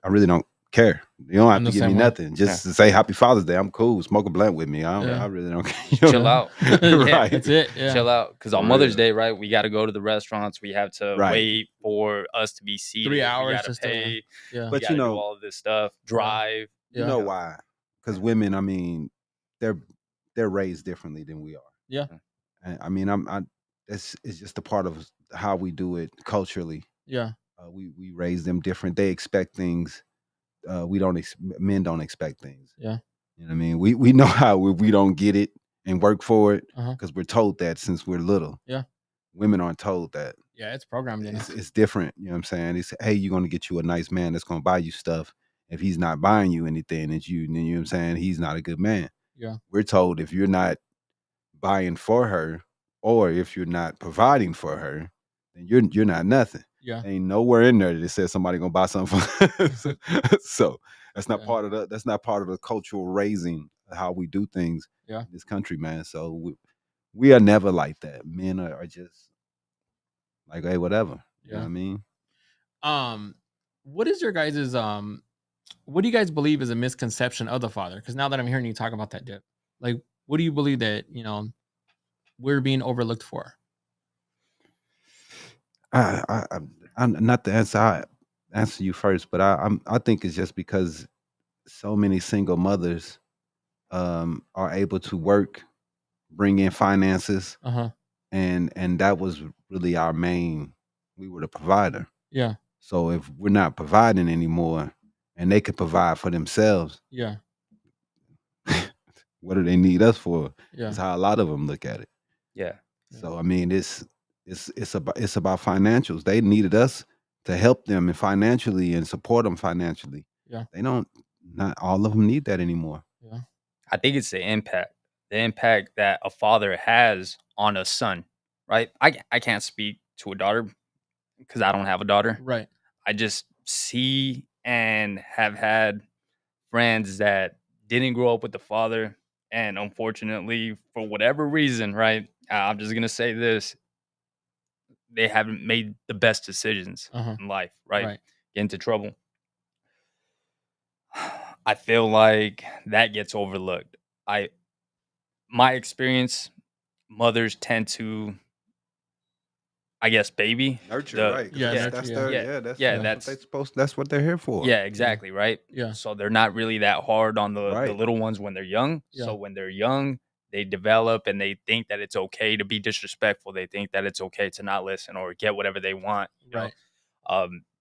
I really don't care. You don't have I'm to the give me same way. nothing. Just to say Happy Father's Day. I'm cool. Smoke a blunt with me. Yeah. I really don't care. Just chill Yeah. out. Yeah, Right. that's it. Yeah. Chill out. Because on For Mother's real. Day, right, we got to go to the restaurants. We have to Right. wait for us to be 3 seated. We hours got to just to pay. yeah. We But got to do all of this stuff. Drive. you Yeah. know You know. why? Because women, I mean, they're they're raised differently than we are. Yeah. And I mean, it's just a part of how we do it culturally. Yeah. We raise them different. They expect things. We don't. Men don't expect things. Yeah. You know what I mean? We know how we don't get it and work for it Uh-huh. because we're told that since we're little. Yeah. Women aren't told that. Yeah, it's programmed in us. It's different. You know what I'm saying? It's, hey, you're gonna get you a nice man that's gonna buy you stuff. If he's not buying you anything, then you know what I'm saying, he's not a good man. Yeah. We're told if you're not buying for her or if you're not providing for her, then you're not nothing. Yeah. Ain't nowhere in there that says somebody gonna buy something for so that's not Yeah. part of the cultural raising how we do things Yeah. in this country, man. So we are never like that. Men are just like, hey, whatever. You know what Yeah. I mean? What is your guys's what do you guys believe is a misconception of the father? Because now that I'm hearing you talk about that, Dip, like, what do you believe that we're being overlooked for? I'm not the answer. I answer you first, but I think it's just because so many single mothers are able to work, bring in finances, Uh huh. and that was really our main. We were the provider. Yeah. So if we're not providing anymore, and they can provide for themselves, Yeah. what do they need us for? Yeah. Is how a lot of them look at it. Yeah. So I mean, it's about financials. They needed us to help them and financially and support them financially. Yeah. They don't. Not all of them need that anymore. Yeah. I think it's the impact that a father has on a son, right? I can't speak to a daughter because I don't have a daughter. Right. I just see and have had friends that didn't grow up with the father. And unfortunately, for whatever reason, right? I'm just going to say this, they haven't made the best decisions Uh huh. in life, right? Right. Get into trouble. I feel like that gets overlooked. My experience, mothers tend to, I guess, baby Nurture, the right? Yeah. Because Nurture. that's Yeah. their yeah, that's yeah, that's what they supposed. That's what they're here for. yeah, exactly, right? Yeah. So they're not really that hard on the Right. little ones when they're young. Yeah. So when they're young, they develop and they think that it's okay to be disrespectful. They think that it's okay to not listen or get whatever they want. Right.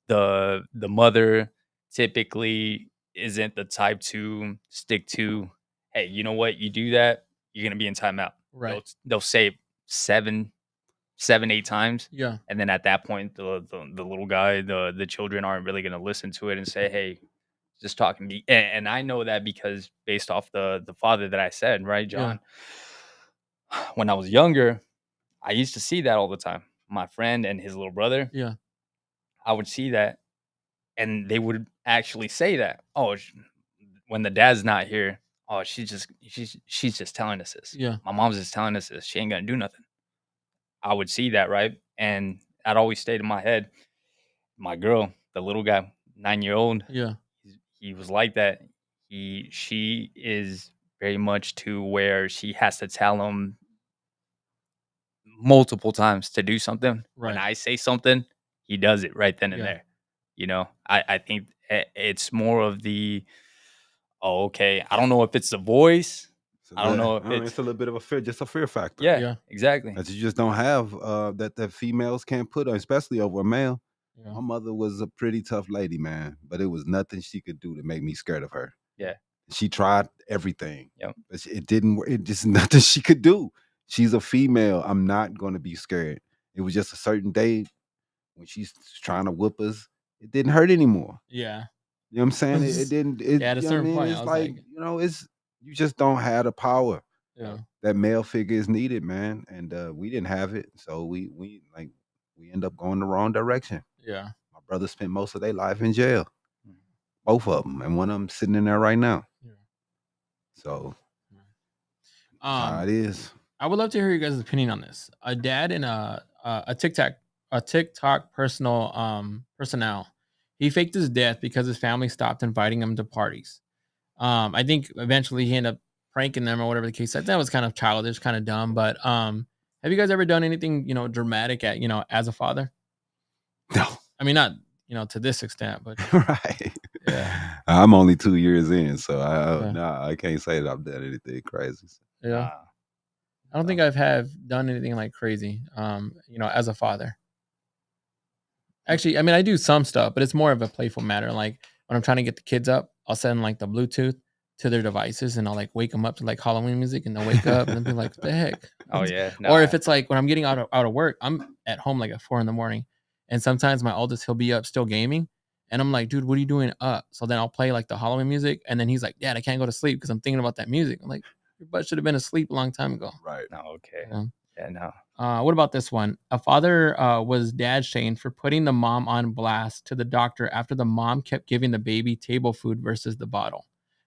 The mother typically isn't the type to stick to, hey, you know what? You do that, you're gonna be in timeout. Right. They'll say seven, 8 times. Yeah. And then at that point, the little guy, the children aren't really gonna listen to it and say, hey, just talking to me. And I know that because based off the father that I said, right, Yeah. John, when I was younger, I used to see that all the time. My friend and his little brother, Yeah. I would see that and they would actually say that, "Oh, when the dad's not here, oh, she's just telling us this. Yeah. My mom's just telling us this. She ain't gonna do nothing." I would see that, right? And that always stayed in my head. My girl, the little guy, 9-year-old, Yeah. he was like that. She is very much to where she has to tell him multiple times to do something. When Right. I say something, he does it right then and Yeah. there. I think it's more of the, oh, okay. I don't know if it's the voice. I don't know if It's it's, a little bit of a fear, just a fear factor yeah, Yeah. exactly. that you just don't have. That females can't put on, especially over a male. Yeah. My mother was a pretty tough lady, man, but it was nothing she could do to make me scared of her. Yeah. She tried everything, Yep. but it didn't work. It just nothing she could do. She's a female. I'm not going to be scared. It was just a certain day when she's trying to whoop us. It didn't hurt anymore. Yeah. You know what I'm saying? It didn't. It, Yeah, at a you know what I certain mean? point, I It's was like, like, it's you just don't have the power. yeah. That male figure is needed, man, and we didn't have it, so we end up going the wrong direction. Yeah. My brother spent most of their life in jail, Mhm. both of them, and one of them sitting in there right now. Yeah. So that's how it is. I would love to hear you guys' opinion on this. A dad and a TikTok personal personnel. He faked his death because his family stopped inviting him to parties. I think eventually he ended up pranking them or whatever the case. That was kind of childish, kind of dumb. But have you guys ever done anything dramatic as a father? No. I mean, not to this extent, but Right. yeah, I'm only 2 years in, so yeah, I can't say that I've done anything crazy. yeah. Nah. I don't think I've have done anything like crazy. As a father. Actually, I mean, I do some stuff, but it's more of a playful matter. Like when I'm trying to get the kids up, I'll send like the Bluetooth to their devices, and I'll like wake them up to like Halloween music, and they'll wake up and they'll be like, "What the heck?" Oh yeah, Or nah. if it's like when I'm getting out of work, I'm at home like at 4 in the morning, and sometimes my oldest he'll be up still gaming, and I'm like, "Dude, what are you doing up?" So then I'll play like the Halloween music, and then he's like, "Dad, I can't go to sleep because I'm thinking about that music." I'm like, "Your butt should have been asleep a long time ago." Right. No, okay. Yeah. Yeah, no. What about this one? A father was dad shamed for putting the mom on blast to the doctor after the mom kept giving the baby table food versus the bottle.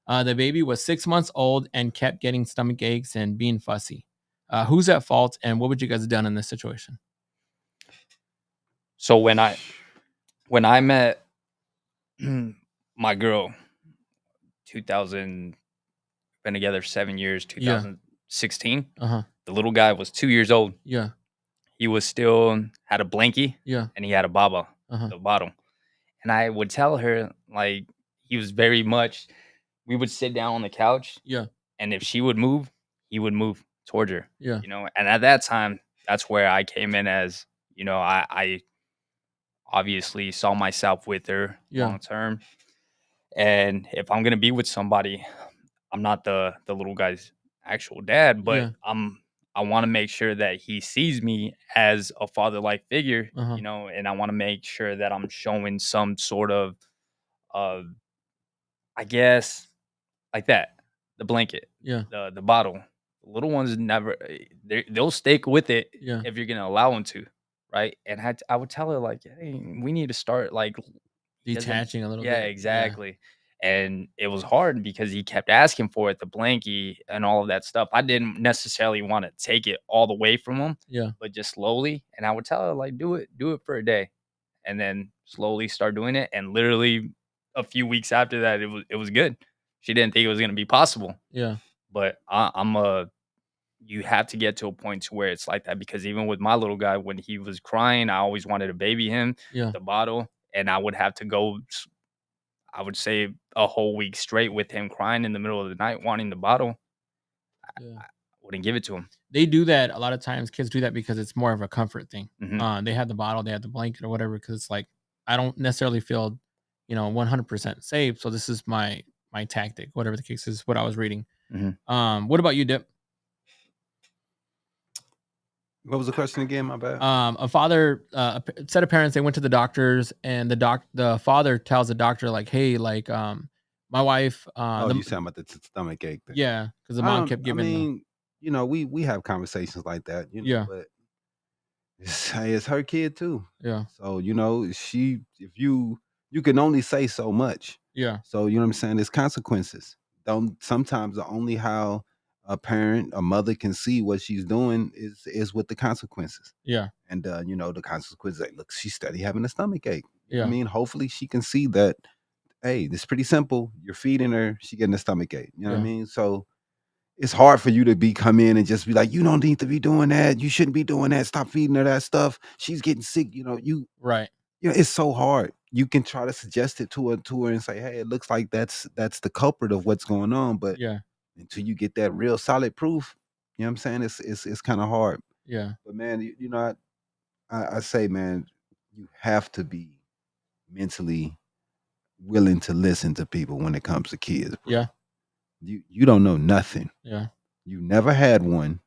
The baby was 6 months old and kept getting stomach aches and being fussy. Who's at fault, and what would you guys have done in this situation? So when I met my girl, 2000, been together 7 years, Yeah. 2016. Uh huh. The little guy was 2 years old. Yeah. He was still had a blankie Yeah. and he had a baba, Uh huh. the bottle. And I would tell her, like, he was very much we would sit down on the couch, Yeah. and if she would move, he would move towards her, Yeah. And at that time, that's where I came in as, I obviously saw myself with her Yeah. long term. And if I'm gonna be with somebody, I'm not the little guy's actual dad, but Yeah. I want to make sure that he sees me as a father-like figure, Uh huh. and I want to make sure that I'm showing some sort of uh I guess like that. The blanket, Yeah. the bottle. The little ones never they'll stick with it Yeah. if you're gonna allow them to, right? And I would tell her like, hey, we need to start like he doesn't Detaching a little yeah, bit. Yeah. exactly. And it was hard because he kept asking for it, the blankie and all of that stuff. I didn't necessarily want to take it all the way from him, Yeah. but just slowly. And I would tell her, like, do it for a day. And then slowly start doing it. And literally a few weeks after that, it was good. She didn't think it was gonna be possible. Yeah. But I'm a you have to get to a point to where it's like that because even with my little guy, when he was crying, I always wanted to baby him, Yeah. the bottle, and I would have to go I would say a whole week straight with him crying in the middle of the night wanting the bottle. Yeah. I wouldn't give it to him. They do that a lot of times. Kids do that because it's more of a comfort thing. Mhm, They have the bottle, they have the blanket or whatever. Because it's like I don't necessarily feel, 100% safe. So this is my tactic, whatever the case is. What I was reading. mhm. What about you, Dip? What was the question again? My bad. A father, set of parents. They went to the doctors, and the father tells the doctor like, "Hey, like, my wife, Oh, you talking about the stomach ache thing? yeah, because the mom kept I giving the mean, we have conversations like that, yeah, but it's her kid too. yeah, So, she if you can only say so much. yeah, So, you know what I'm saying? There's consequences. Don't sometimes the only how a parent, a mother can see what she's doing is with the consequences. yeah, And the consequences like, look, she's steady having a stomach ache. You know what I yeah, mean? Hopefully she can see that, hey, this is pretty simple. You're feeding her, she getting a stomach ache. You know what I yeah, mean? So it's hard for you to come in and just be like, you don't need to be doing that. You shouldn't be doing that. Stop feeding her that stuff. She's getting sick. right, It's so hard. You can try to suggest it to her and say, hey, it looks like that's the culprit of what's going on. But yeah, until you get that real solid proof, you know what I'm saying? It's kind of hard. yeah, But man, I say, man, you have to be mentally willing to listen to people when it comes to kids, bro. yeah, You don't know nothing. yeah. You never had one.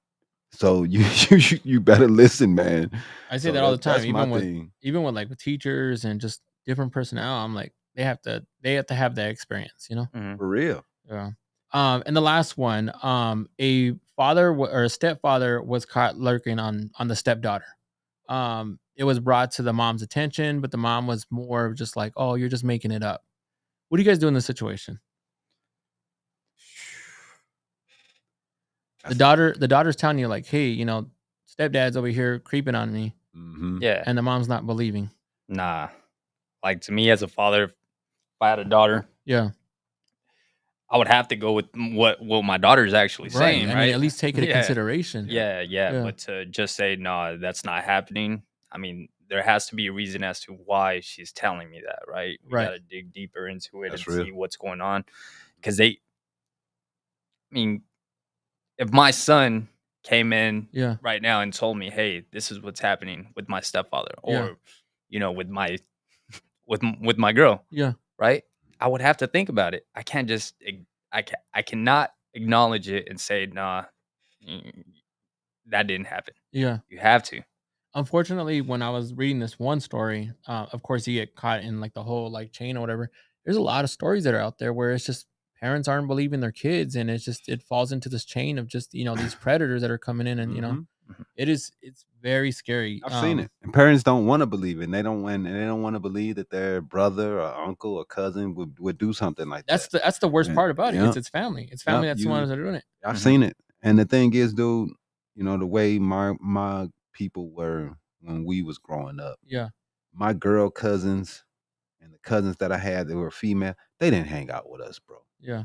So you better listen, man. I say So that all the time, that's my thing. even with like with teachers and just different personnel. I'm like they have to have that experience. Mhm. For real. Yeah. And the last one, a father or a stepfather was caught lurking on the stepdaughter. It was brought to the mom's attention, but the mom was more of just like, "Oh, you're just making it up." What do you guys do in this situation? The That's daughter, the daughter's telling you like, "Hey, stepdad's over here creeping on me," mhm. Yeah. and the mom's not believing. Nah. Like, to me as a father, if I had a daughter, Yeah. I would have to go with what my daughter's actually Right. saying, I mean, right? at least take it into Yeah. consideration. Yeah, Yeah. but to just say, "No, that's not happening," I mean, there has to be a reason as to why she's telling me that, right? We Right. gotta dig deeper into it That's and real. see what's going on. Because I mean, if my son came in Yeah. right now and told me, "Hey, this is what's happening with my stepfather," Yeah. or, with my with my girl, Yeah. right? I would have to think about it. I can't just I cannot acknowledge it and say, "Nah, mm, that didn't happen." Yeah. You have to. Unfortunately, when I was reading this one story, of course, you get caught in like the whole like chain or whatever. There's a lot of stories that are out there where it's just parents aren't believing their kids, and it's just it falls into this chain of just these predators that are coming in, and Mhm. Mhm. it's very scary. I've seen it. And parents don't want to believe it. And they don't want to believe that their brother or uncle or cousin would do something like that. That's the worst And part about it. yeah, It's family. It's yeah, family that's the ones that are doing it. I've Mhm. seen it. And the thing is, dude, the way my people were when we was growing up, Yeah. my girl cousins and the cousins that I had that were female, they didn't hang out with us, bro. Yeah.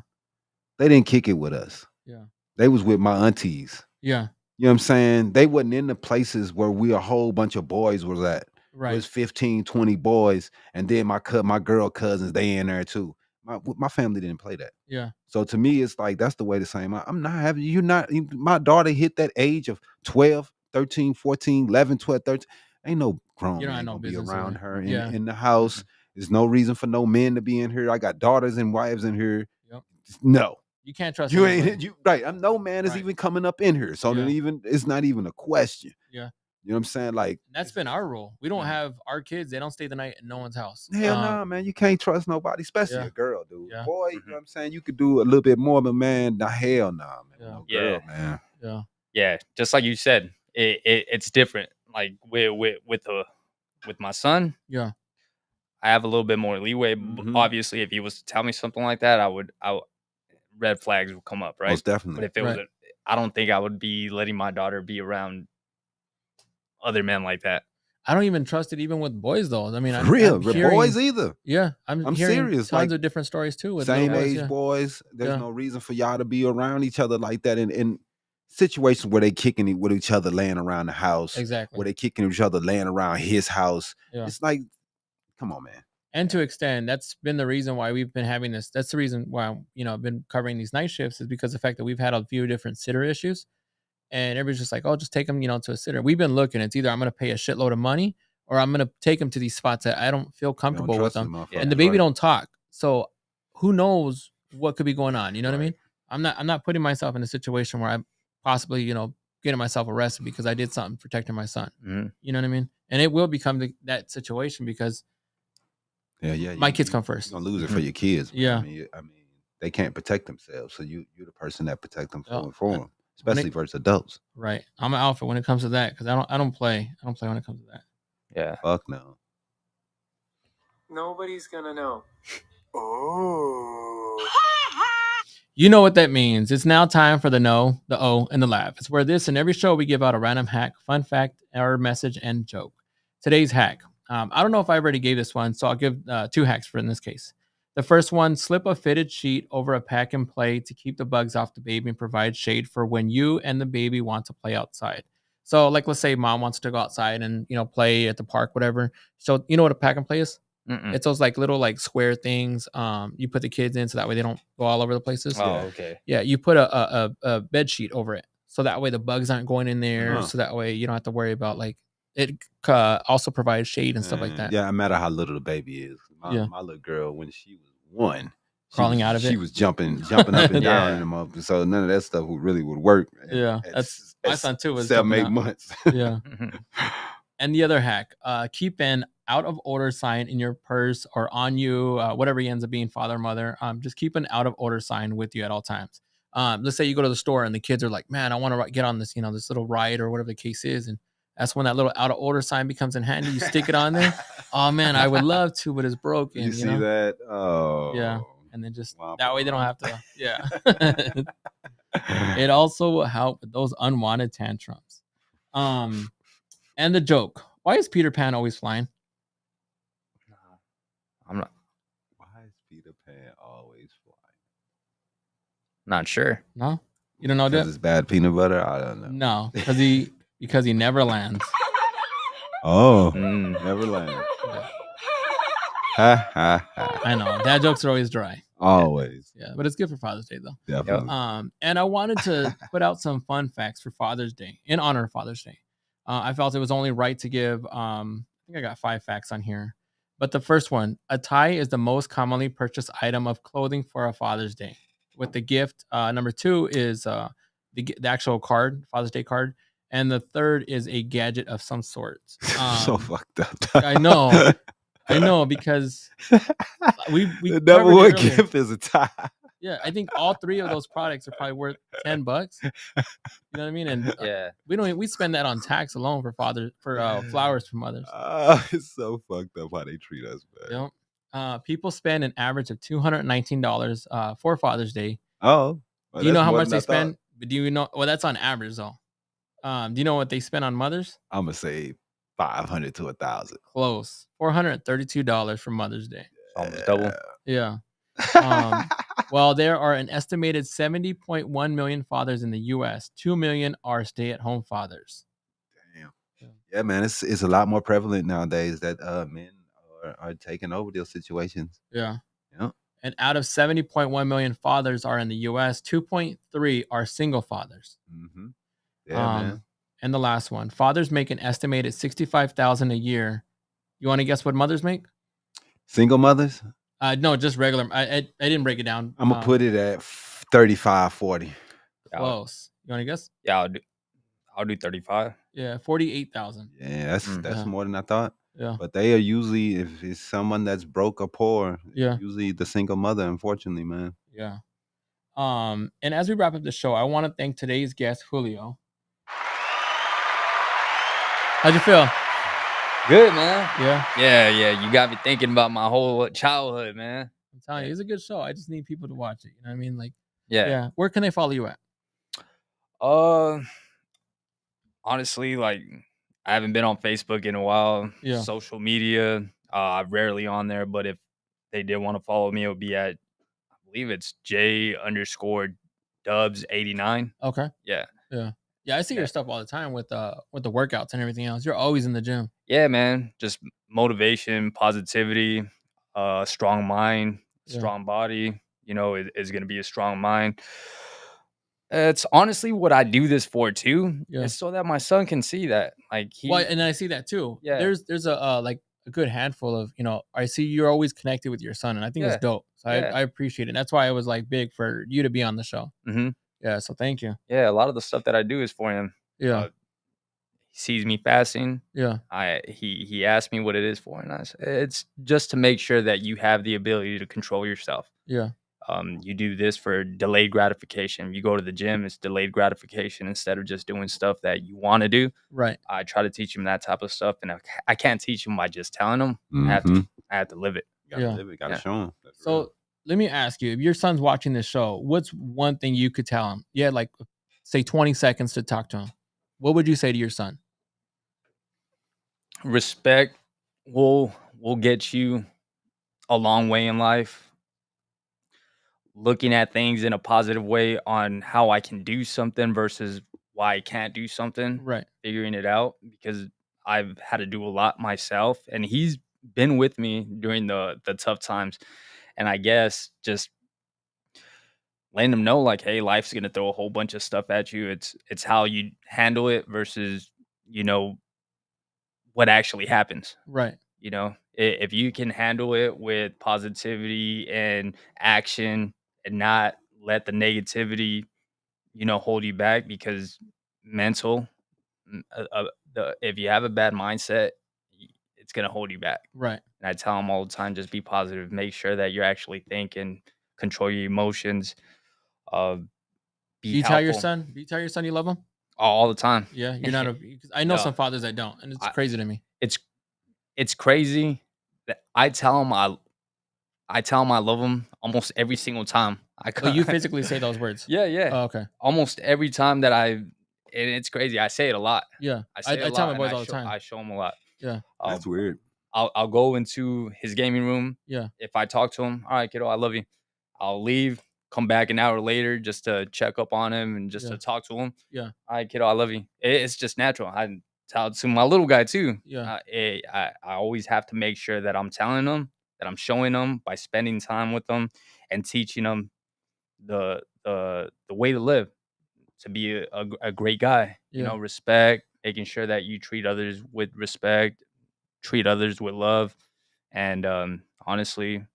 They didn't kick it with us. Yeah. They was with my aunties. Yeah. You know what I'm saying? They wasn't in the places where we a whole bunch of boys was at. It Right. was 15, 20 boys, and then my girl cousins, they in there too. My family didn't play that. Yeah. So to me, it's like that's the way to say, I'm not having my daughter hit that age of 12, 13, 14, 11, 12, 13. Ain't no You grown don't have man no gonna be business around there. her Yeah. in the house. Mhm. There's no reason for no men to be in here. I got daughters and wives in here. Yep. No. You can't trust You anybody. ain't you right. I'm no man is Right. even coming up in here. So then Yeah. even it's not even a question. Yeah. You know what I'm saying? Like And that's been our rule. We don't Mhm. have our kids. They don't stay the night in no one's house. Hell no, man. You can't trust nobody, especially Yeah. a girl, dude. Yeah. Boy, you know Mhm. what I'm saying? You could do a little bit more, but man, nah, hell nah, man. Yeah. No Yeah. girl, man. Yeah. Yeah, just like you said, it's different. Like with my son, Yeah. I have a little bit more leeway. Mhm. Obviously, if he was to tell me something like that, red flags would come up, right? Most definitely. But if it was Right. I don't think I would be letting my daughter be around other men like that. I don't even trust it even with boys though. I mean, For I'm real. With hearing boys either. yeah, I'm I'm hearing serious. tons Like of different stories too with little same boys. age Yeah. boys. There's Yeah. no reason for y'all to be around each other like that in situations where they kicking it with each other laying around the house, Exactly. where they kicking each other laying around his house. Yeah. It's like, come on, man. And to extend, that's been the reason why we've been having this. That's the reason why I've been covering these night shifts is because of the fact that we've had a few different sitter issues, and everybody's just like, "Oh, just take them, to a sitter." We've been looking. It's either I'm going to pay a shitload of money, or I'm going to take them to these spots that I don't feel You don't comfortable with trust them, them Yeah. and the motherfuckers, baby right? don't talk. So who knows what could be going on? You know what I Right. mean? I'm not putting myself in a situation where I'm possibly getting myself arrested because I did something protecting my son. Mhm. You know what I mean? And it will become that situation because Yeah. my kids come You're first. gonna lose it Mhm. for your kids, man. Yeah. I mean, they can't protect themselves. So you're the person that protect them Yeah. for And them, when especially versus adults. right. I'm an alpha when it comes to that because I don't play. I don't play when it comes to that. Yeah. Fuck no. Nobody's gonna know. Oh. You know what that means. It's now time for the know, the O, and the laugh. It's where this and every show we give out a random hack, fun fact, error message, and joke. Today's hack. I don't know if I already gave this one, so I'll give 2 hacks for in this case. The first one: slip a fitted sheet over a pack and play to keep the bugs off the baby and provide shade for when you and the baby want to play outside. So, like, let's say mom wants to go outside and play at the park, whatever. So, you know what a pack and play is? Mm-mm. It's those like little like square things. You put the kids in so that way they don't go all over the places. Oh, Yeah. okay. Yeah, you put a bed sheet over it so that way the bugs aren't going in there. Huh. So that way you don't have to worry about like it. Also provides shade and stuff like that. Yeah, no matter how little the baby is. Yeah. My little girl, when she was 1, Crawling out of she it. was jumping up and down Yeah. in the mother. So none of that stuff really would work. Yeah, that's my son too was 7, jumping 8 out. months. Yeah. Mhm. And the other hack, keep an out of order sign in your purse or on you, whatever he ends up being, father or mother. Just keep an out of order sign with you at all times. Let's say you go to the store and the kids are like, "Man, I want to get on this, this little ride or whatever the case is," and that's when that little out of order sign becomes in handy. You stick it on there. Oh man, I would love to, but it's broken. You see that? Oh, Yeah, and then just Womp that way they don't womp. have to. Yeah. It also will help with those unwanted tantrums. And the joke: why is Peter Pan always flying? I'm Why is Peter Pan always flying? not sure. No, you don't know Because Dip? it's bad peanut butter. I don't know. No, because he never lands. Oh, Mm. Neverland. Yeah, Ha ha ha. I know. Dad jokes are always dry. Always, Yeah, but it's good for Father's Day though. Yep. definitely. And I wanted to put out some fun facts for Father's Day in honor of Father's Day. I felt it was only right to give. I think I got 5 facts on here, but the first one: a tie is the most commonly purchased item of clothing for a Father's Day. With the gift, number 2 is the actual card, Father's Day card, and the third is a gadget of some sort. So fucked up. I know, because we The number covered it one earlier. gift is a tie. Yeah, I think all 3 of those products are probably worth $10. You know what I mean? And Yeah. we spend that on tax alone for flowers for mothers. It's so fucked up how they treat us, man. Yep. People spend an average of $219 for Father's Day. Oh, Do you know that's how more much than they I thought. spend? But do you know? Well, that's on average though. Do you know what they spend on mothers? I'm gonna say 500 to 1,000. Close. $432 for Mother's Day. Almost double. Yeah. Well, there are an estimated 70.1 million fathers in the U.S. 2 million are stay-at-home fathers. Damn. Yeah, man, it's a lot more prevalent nowadays that men are taking over those situations. Yeah. Yeah. And out of 70.1 million fathers are in the U.S., 2.3 are single fathers. Mm-hmm. Yeah, man. And the last one: fathers make an estimated $65,000 a year. You want to guess what mothers make? Single mothers, No, just regular. I didn't break it down. I'm gonna put it at 35, 40. Close. You want to guess? Yeah, I'll do 35. Yeah, 48,000. Yeah, that's Yeah. more than I thought. Yeah. But they are usually, if it's someone that's broke or poor, Yeah. usually the single mother, unfortunately, man. Yeah. And as we wrap up the show, I want to thank today's guest, Julio. How'd you feel? Good, man. Yeah. Yeah. You got me thinking about my whole childhood, man. I'm telling you, it's a good show. I just need people to watch it. You know what I mean? Like, Yeah. Where can they follow you at? Honestly, like I haven't been on Facebook in a while. Yeah. Social media, I'm rarely on there. But if they did want to follow me, it would be at, I believe it's J_Dubs89. Okay. Yeah. Yeah. Yeah, I see your stuff all the time with the workouts and everything else. You're always in the gym. Yeah, man. Just motivation, positivity, strong mind, strong body. You know, is going to be a strong mind. It's honestly what I do this for too. Yeah. Is so that my son can see that. Like Well, and I see that too. Yeah. There's a like a good handful of, I see you're always connected with your son, and I think it's dope. So Yeah. I appreciate it. That's why it was like big for you to be on the show. Mm-hmm. Yeah, so thank you. Yeah, a lot of the stuff that I do is for him. Yeah. He sees me fasting. Yeah. He asked me what it is for, and I said it's just to make sure that you have the ability to control yourself. Yeah. You do this for delayed gratification. You go to the gym, it's delayed gratification instead of just doing stuff that you want to do. Right. I try to teach him that type of stuff, and I can't teach him by just telling him. Mm-hmm. I have to live it. You gotta live it, gotta show him. So let me ask you, if your son's watching this show, what's one thing you could tell him? Yeah, like say 20 seconds to talk to him. What would you say to your son? Respect will get you a long way in life. Looking at things in a positive way on how I can do something versus why I can't do something. Right. Figuring it out, because I've had to do a lot myself, and he's been with me during the tough times. And I guess just letting them know, like, hey, life's gonna throw a whole bunch of stuff at you. It's how you handle it versus, what actually happens. Right. If you can handle it with positivity and action and not let the negativity, hold you back, because mental, if you have a bad mindset, it's going to hold you back. Right. And I tell them all the time, just be positive, make sure that you're actually thinking, control your emotions. Do you tell your son you love him? All the time. Yeah. You're not I know some fathers that don't, and it's crazy to me. It's crazy that I tell him I love him almost every single time. But you physically say those words? Yeah. Oh, okay. Almost every time that and it's crazy. I say it a lot. Yeah. I say it a tell lot, my boys and all the time. I show them a lot. Yeah. That's weird. I'll go into his gaming room. Yeah. If I talk to him, all right, kiddo, I love you. I'll leave, come back an hour later just to check up on him and just Yeah. to talk to him. Yeah. All right, kiddo, I love you. It's just natural. I tell to my little guy too. Yeah. I always have to make sure that I'm telling them, that I'm showing them by spending time with them and teaching them the way to live, to be a great guy. You Yeah. know, respect, making sure that you treat others with respect, treat others with love, and honestly,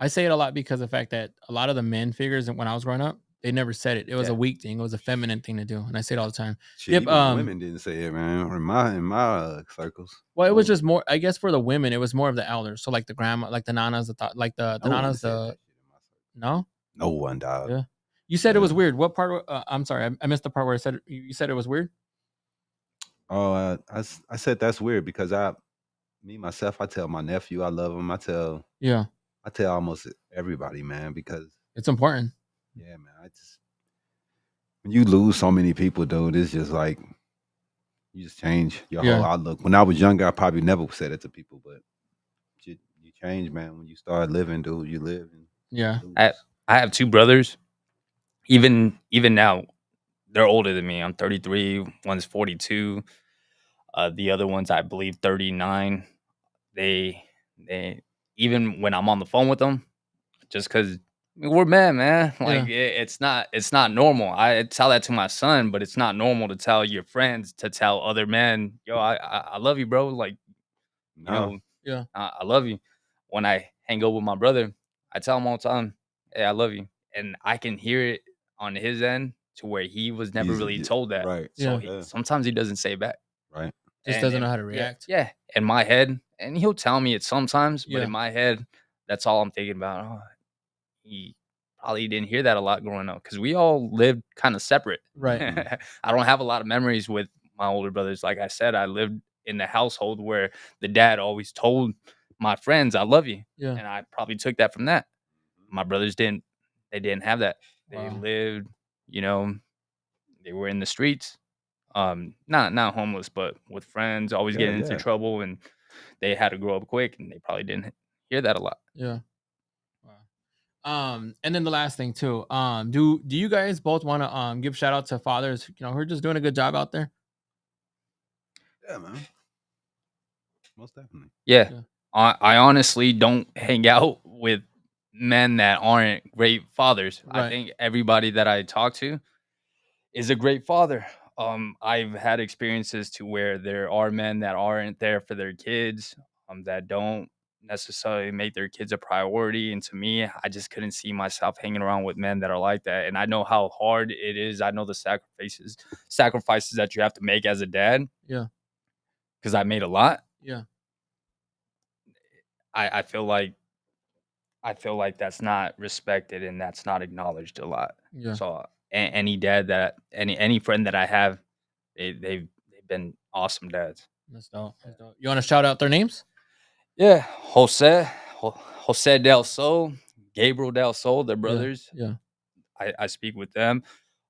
I say it a lot because of the fact that a lot of the men figures when I was growing up, they never said it. It was yeah, a weak thing. It was a feminine thing to do, and I say it all the time. Shit, Dip, even the women didn't say it, man. In my circles, well, it was no, just more. I guess for the women, it was more of the elders. So like the grandma, like the nanas, like the no one nanas. said that The shit in my circle. no, No one, dog. yeah. You said it Yeah. was weird. What part? I'm sorry, I missed the part where I said you said it was weird. Oh, I said that's weird because me myself, I tell my nephew I love him. Yeah, I tell almost everybody, man, because it's important. yeah, man, I just when you lose so many people, dude, it's just like you just change your whole Yeah, outlook. When I was younger, I probably never said it to people, but you change, man. When you start living, dude, you live and yeah, you I lose. I have two brothers. Even now, they're older than me. I'm 33. One's 42. The other one's, I believe, 39. They they even when I'm on the phone with them, just because we're men, man. Like yeah, it's not normal. I tell that to my son, but it's not normal to tell your friends to tell other men, yo, I love you, bro. Like you No, know, yeah, I love you. When I hang out with my brother, I tell him all the time, hey, I love you, and I can hear it on his end to where he was never he's really told that. right. So yeah. he Yeah, sometimes he doesn't say it back. right. Just And doesn't in know how to yeah, react. yeah, in my head, and he'll tell me it sometimes, but in Yeah, my head, that's all I'm thinking about. Oh, he probably didn't hear that a lot growing up because we all lived kind of separate. right. Hmm. I don't have a lot of memories with my older brothers. Like I said, I lived in the household where the dad always told my friends, "I love you," Yeah. and I probably took that from that. My brothers didn't. They didn't have that. They Wow. lived, you know, they were in the streets. Not homeless, but with friends, always Yeah, getting into yeah. trouble, and they had to grow up quick, and they probably didn't hear that a lot. Yeah. Wow. And then the last thing too. Do you guys both want to give shout out to fathers, who are just doing a good job out there? Yeah, man. Most definitely. Yeah. Yeah. I honestly don't hang out with men that aren't great fathers. I Right. think everybody that I talk to is a great father. I've had experiences to where there are men that aren't there for their kids, that don't necessarily make their kids a priority. And to me, I just couldn't see myself hanging around with men that are like that. And I know how hard it is. I know the sacrifices that you have to make as a dad, Yeah. because I made a lot. Yeah. I feel like that's not respected and that's not acknowledged a lot. Yeah. So any dad that any friend that I have, they've been awesome dads. That's dope. That's dope. You want to shout out their names? Yeah, Jose Del Sol, Gabriel Del Sol, they're Yeah. brothers. Yeah. I speak with them.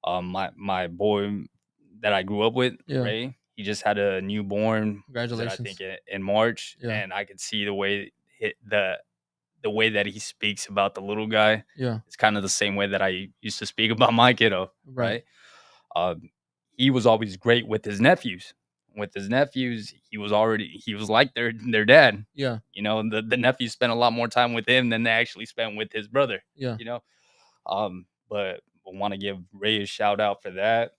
My boy that I grew up with, Yeah. Ray, he just had a newborn. Was it, I think Congratulations. in March, Yeah. and I could see the way the way that he speaks about the little guy. Yeah. It's kind of the same way that I used to speak about my kiddo, Right. right? Um, he was always great with his nephews. With his nephews, he was like their dad. Yeah. The nephews spent a lot more time with him than they actually spent with his brother. Yeah. You know, but I want to give Ray a shout out for that.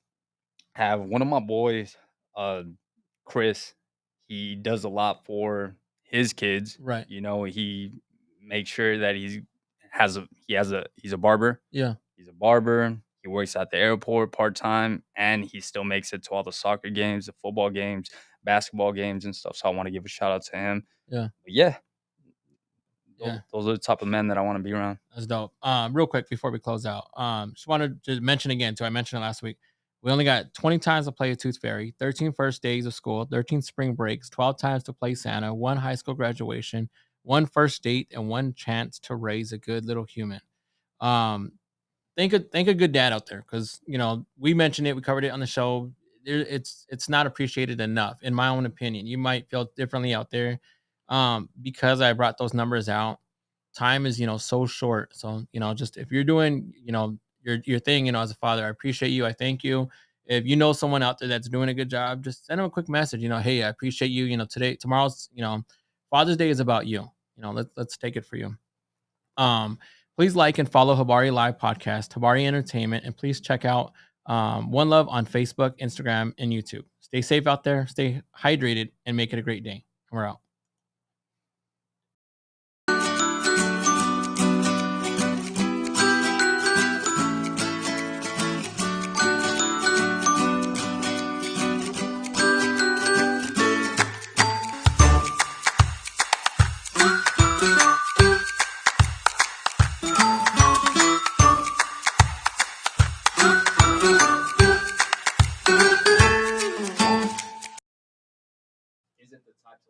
Have one of my boys, uh, Chris. He does a lot for his kids. Right. He makes sure that he's a barber. Yeah. He's a barber. He works at the airport part time, and he still makes it to all the soccer games, the football games, basketball games, and stuff. So I want to give a shout out to him. Yeah. But yeah, Yeah. those are the type of men that I want to be around. That's dope. Real quick before we close out, just wanted to mention again too. I mentioned it last week. We only got 20 times to play a Tooth Fairy, 13 first days of school, 13 spring breaks, 12 times to play Santa, one high school graduation, one first date, and one chance to raise a good little human. Um, thank a good dad out there because we mentioned it, we covered it on the show. It's not appreciated enough, in my own opinion. You might feel differently out there. because I brought those numbers out. Time is, so short. So, just if you're doing, your thing, as a father, I appreciate you. I thank you. If you know someone out there that's doing a good job, just send them a quick message. Hey, I appreciate you. Tomorrow's, Father's Day is about you. Let's take it for you. Um, Please like and follow Habari Live Podcast, Habari Entertainment, and please check out One Love on Facebook, Instagram, and YouTube. Stay safe out there, stay hydrated, and make it a great day. We're out. Isn't the type to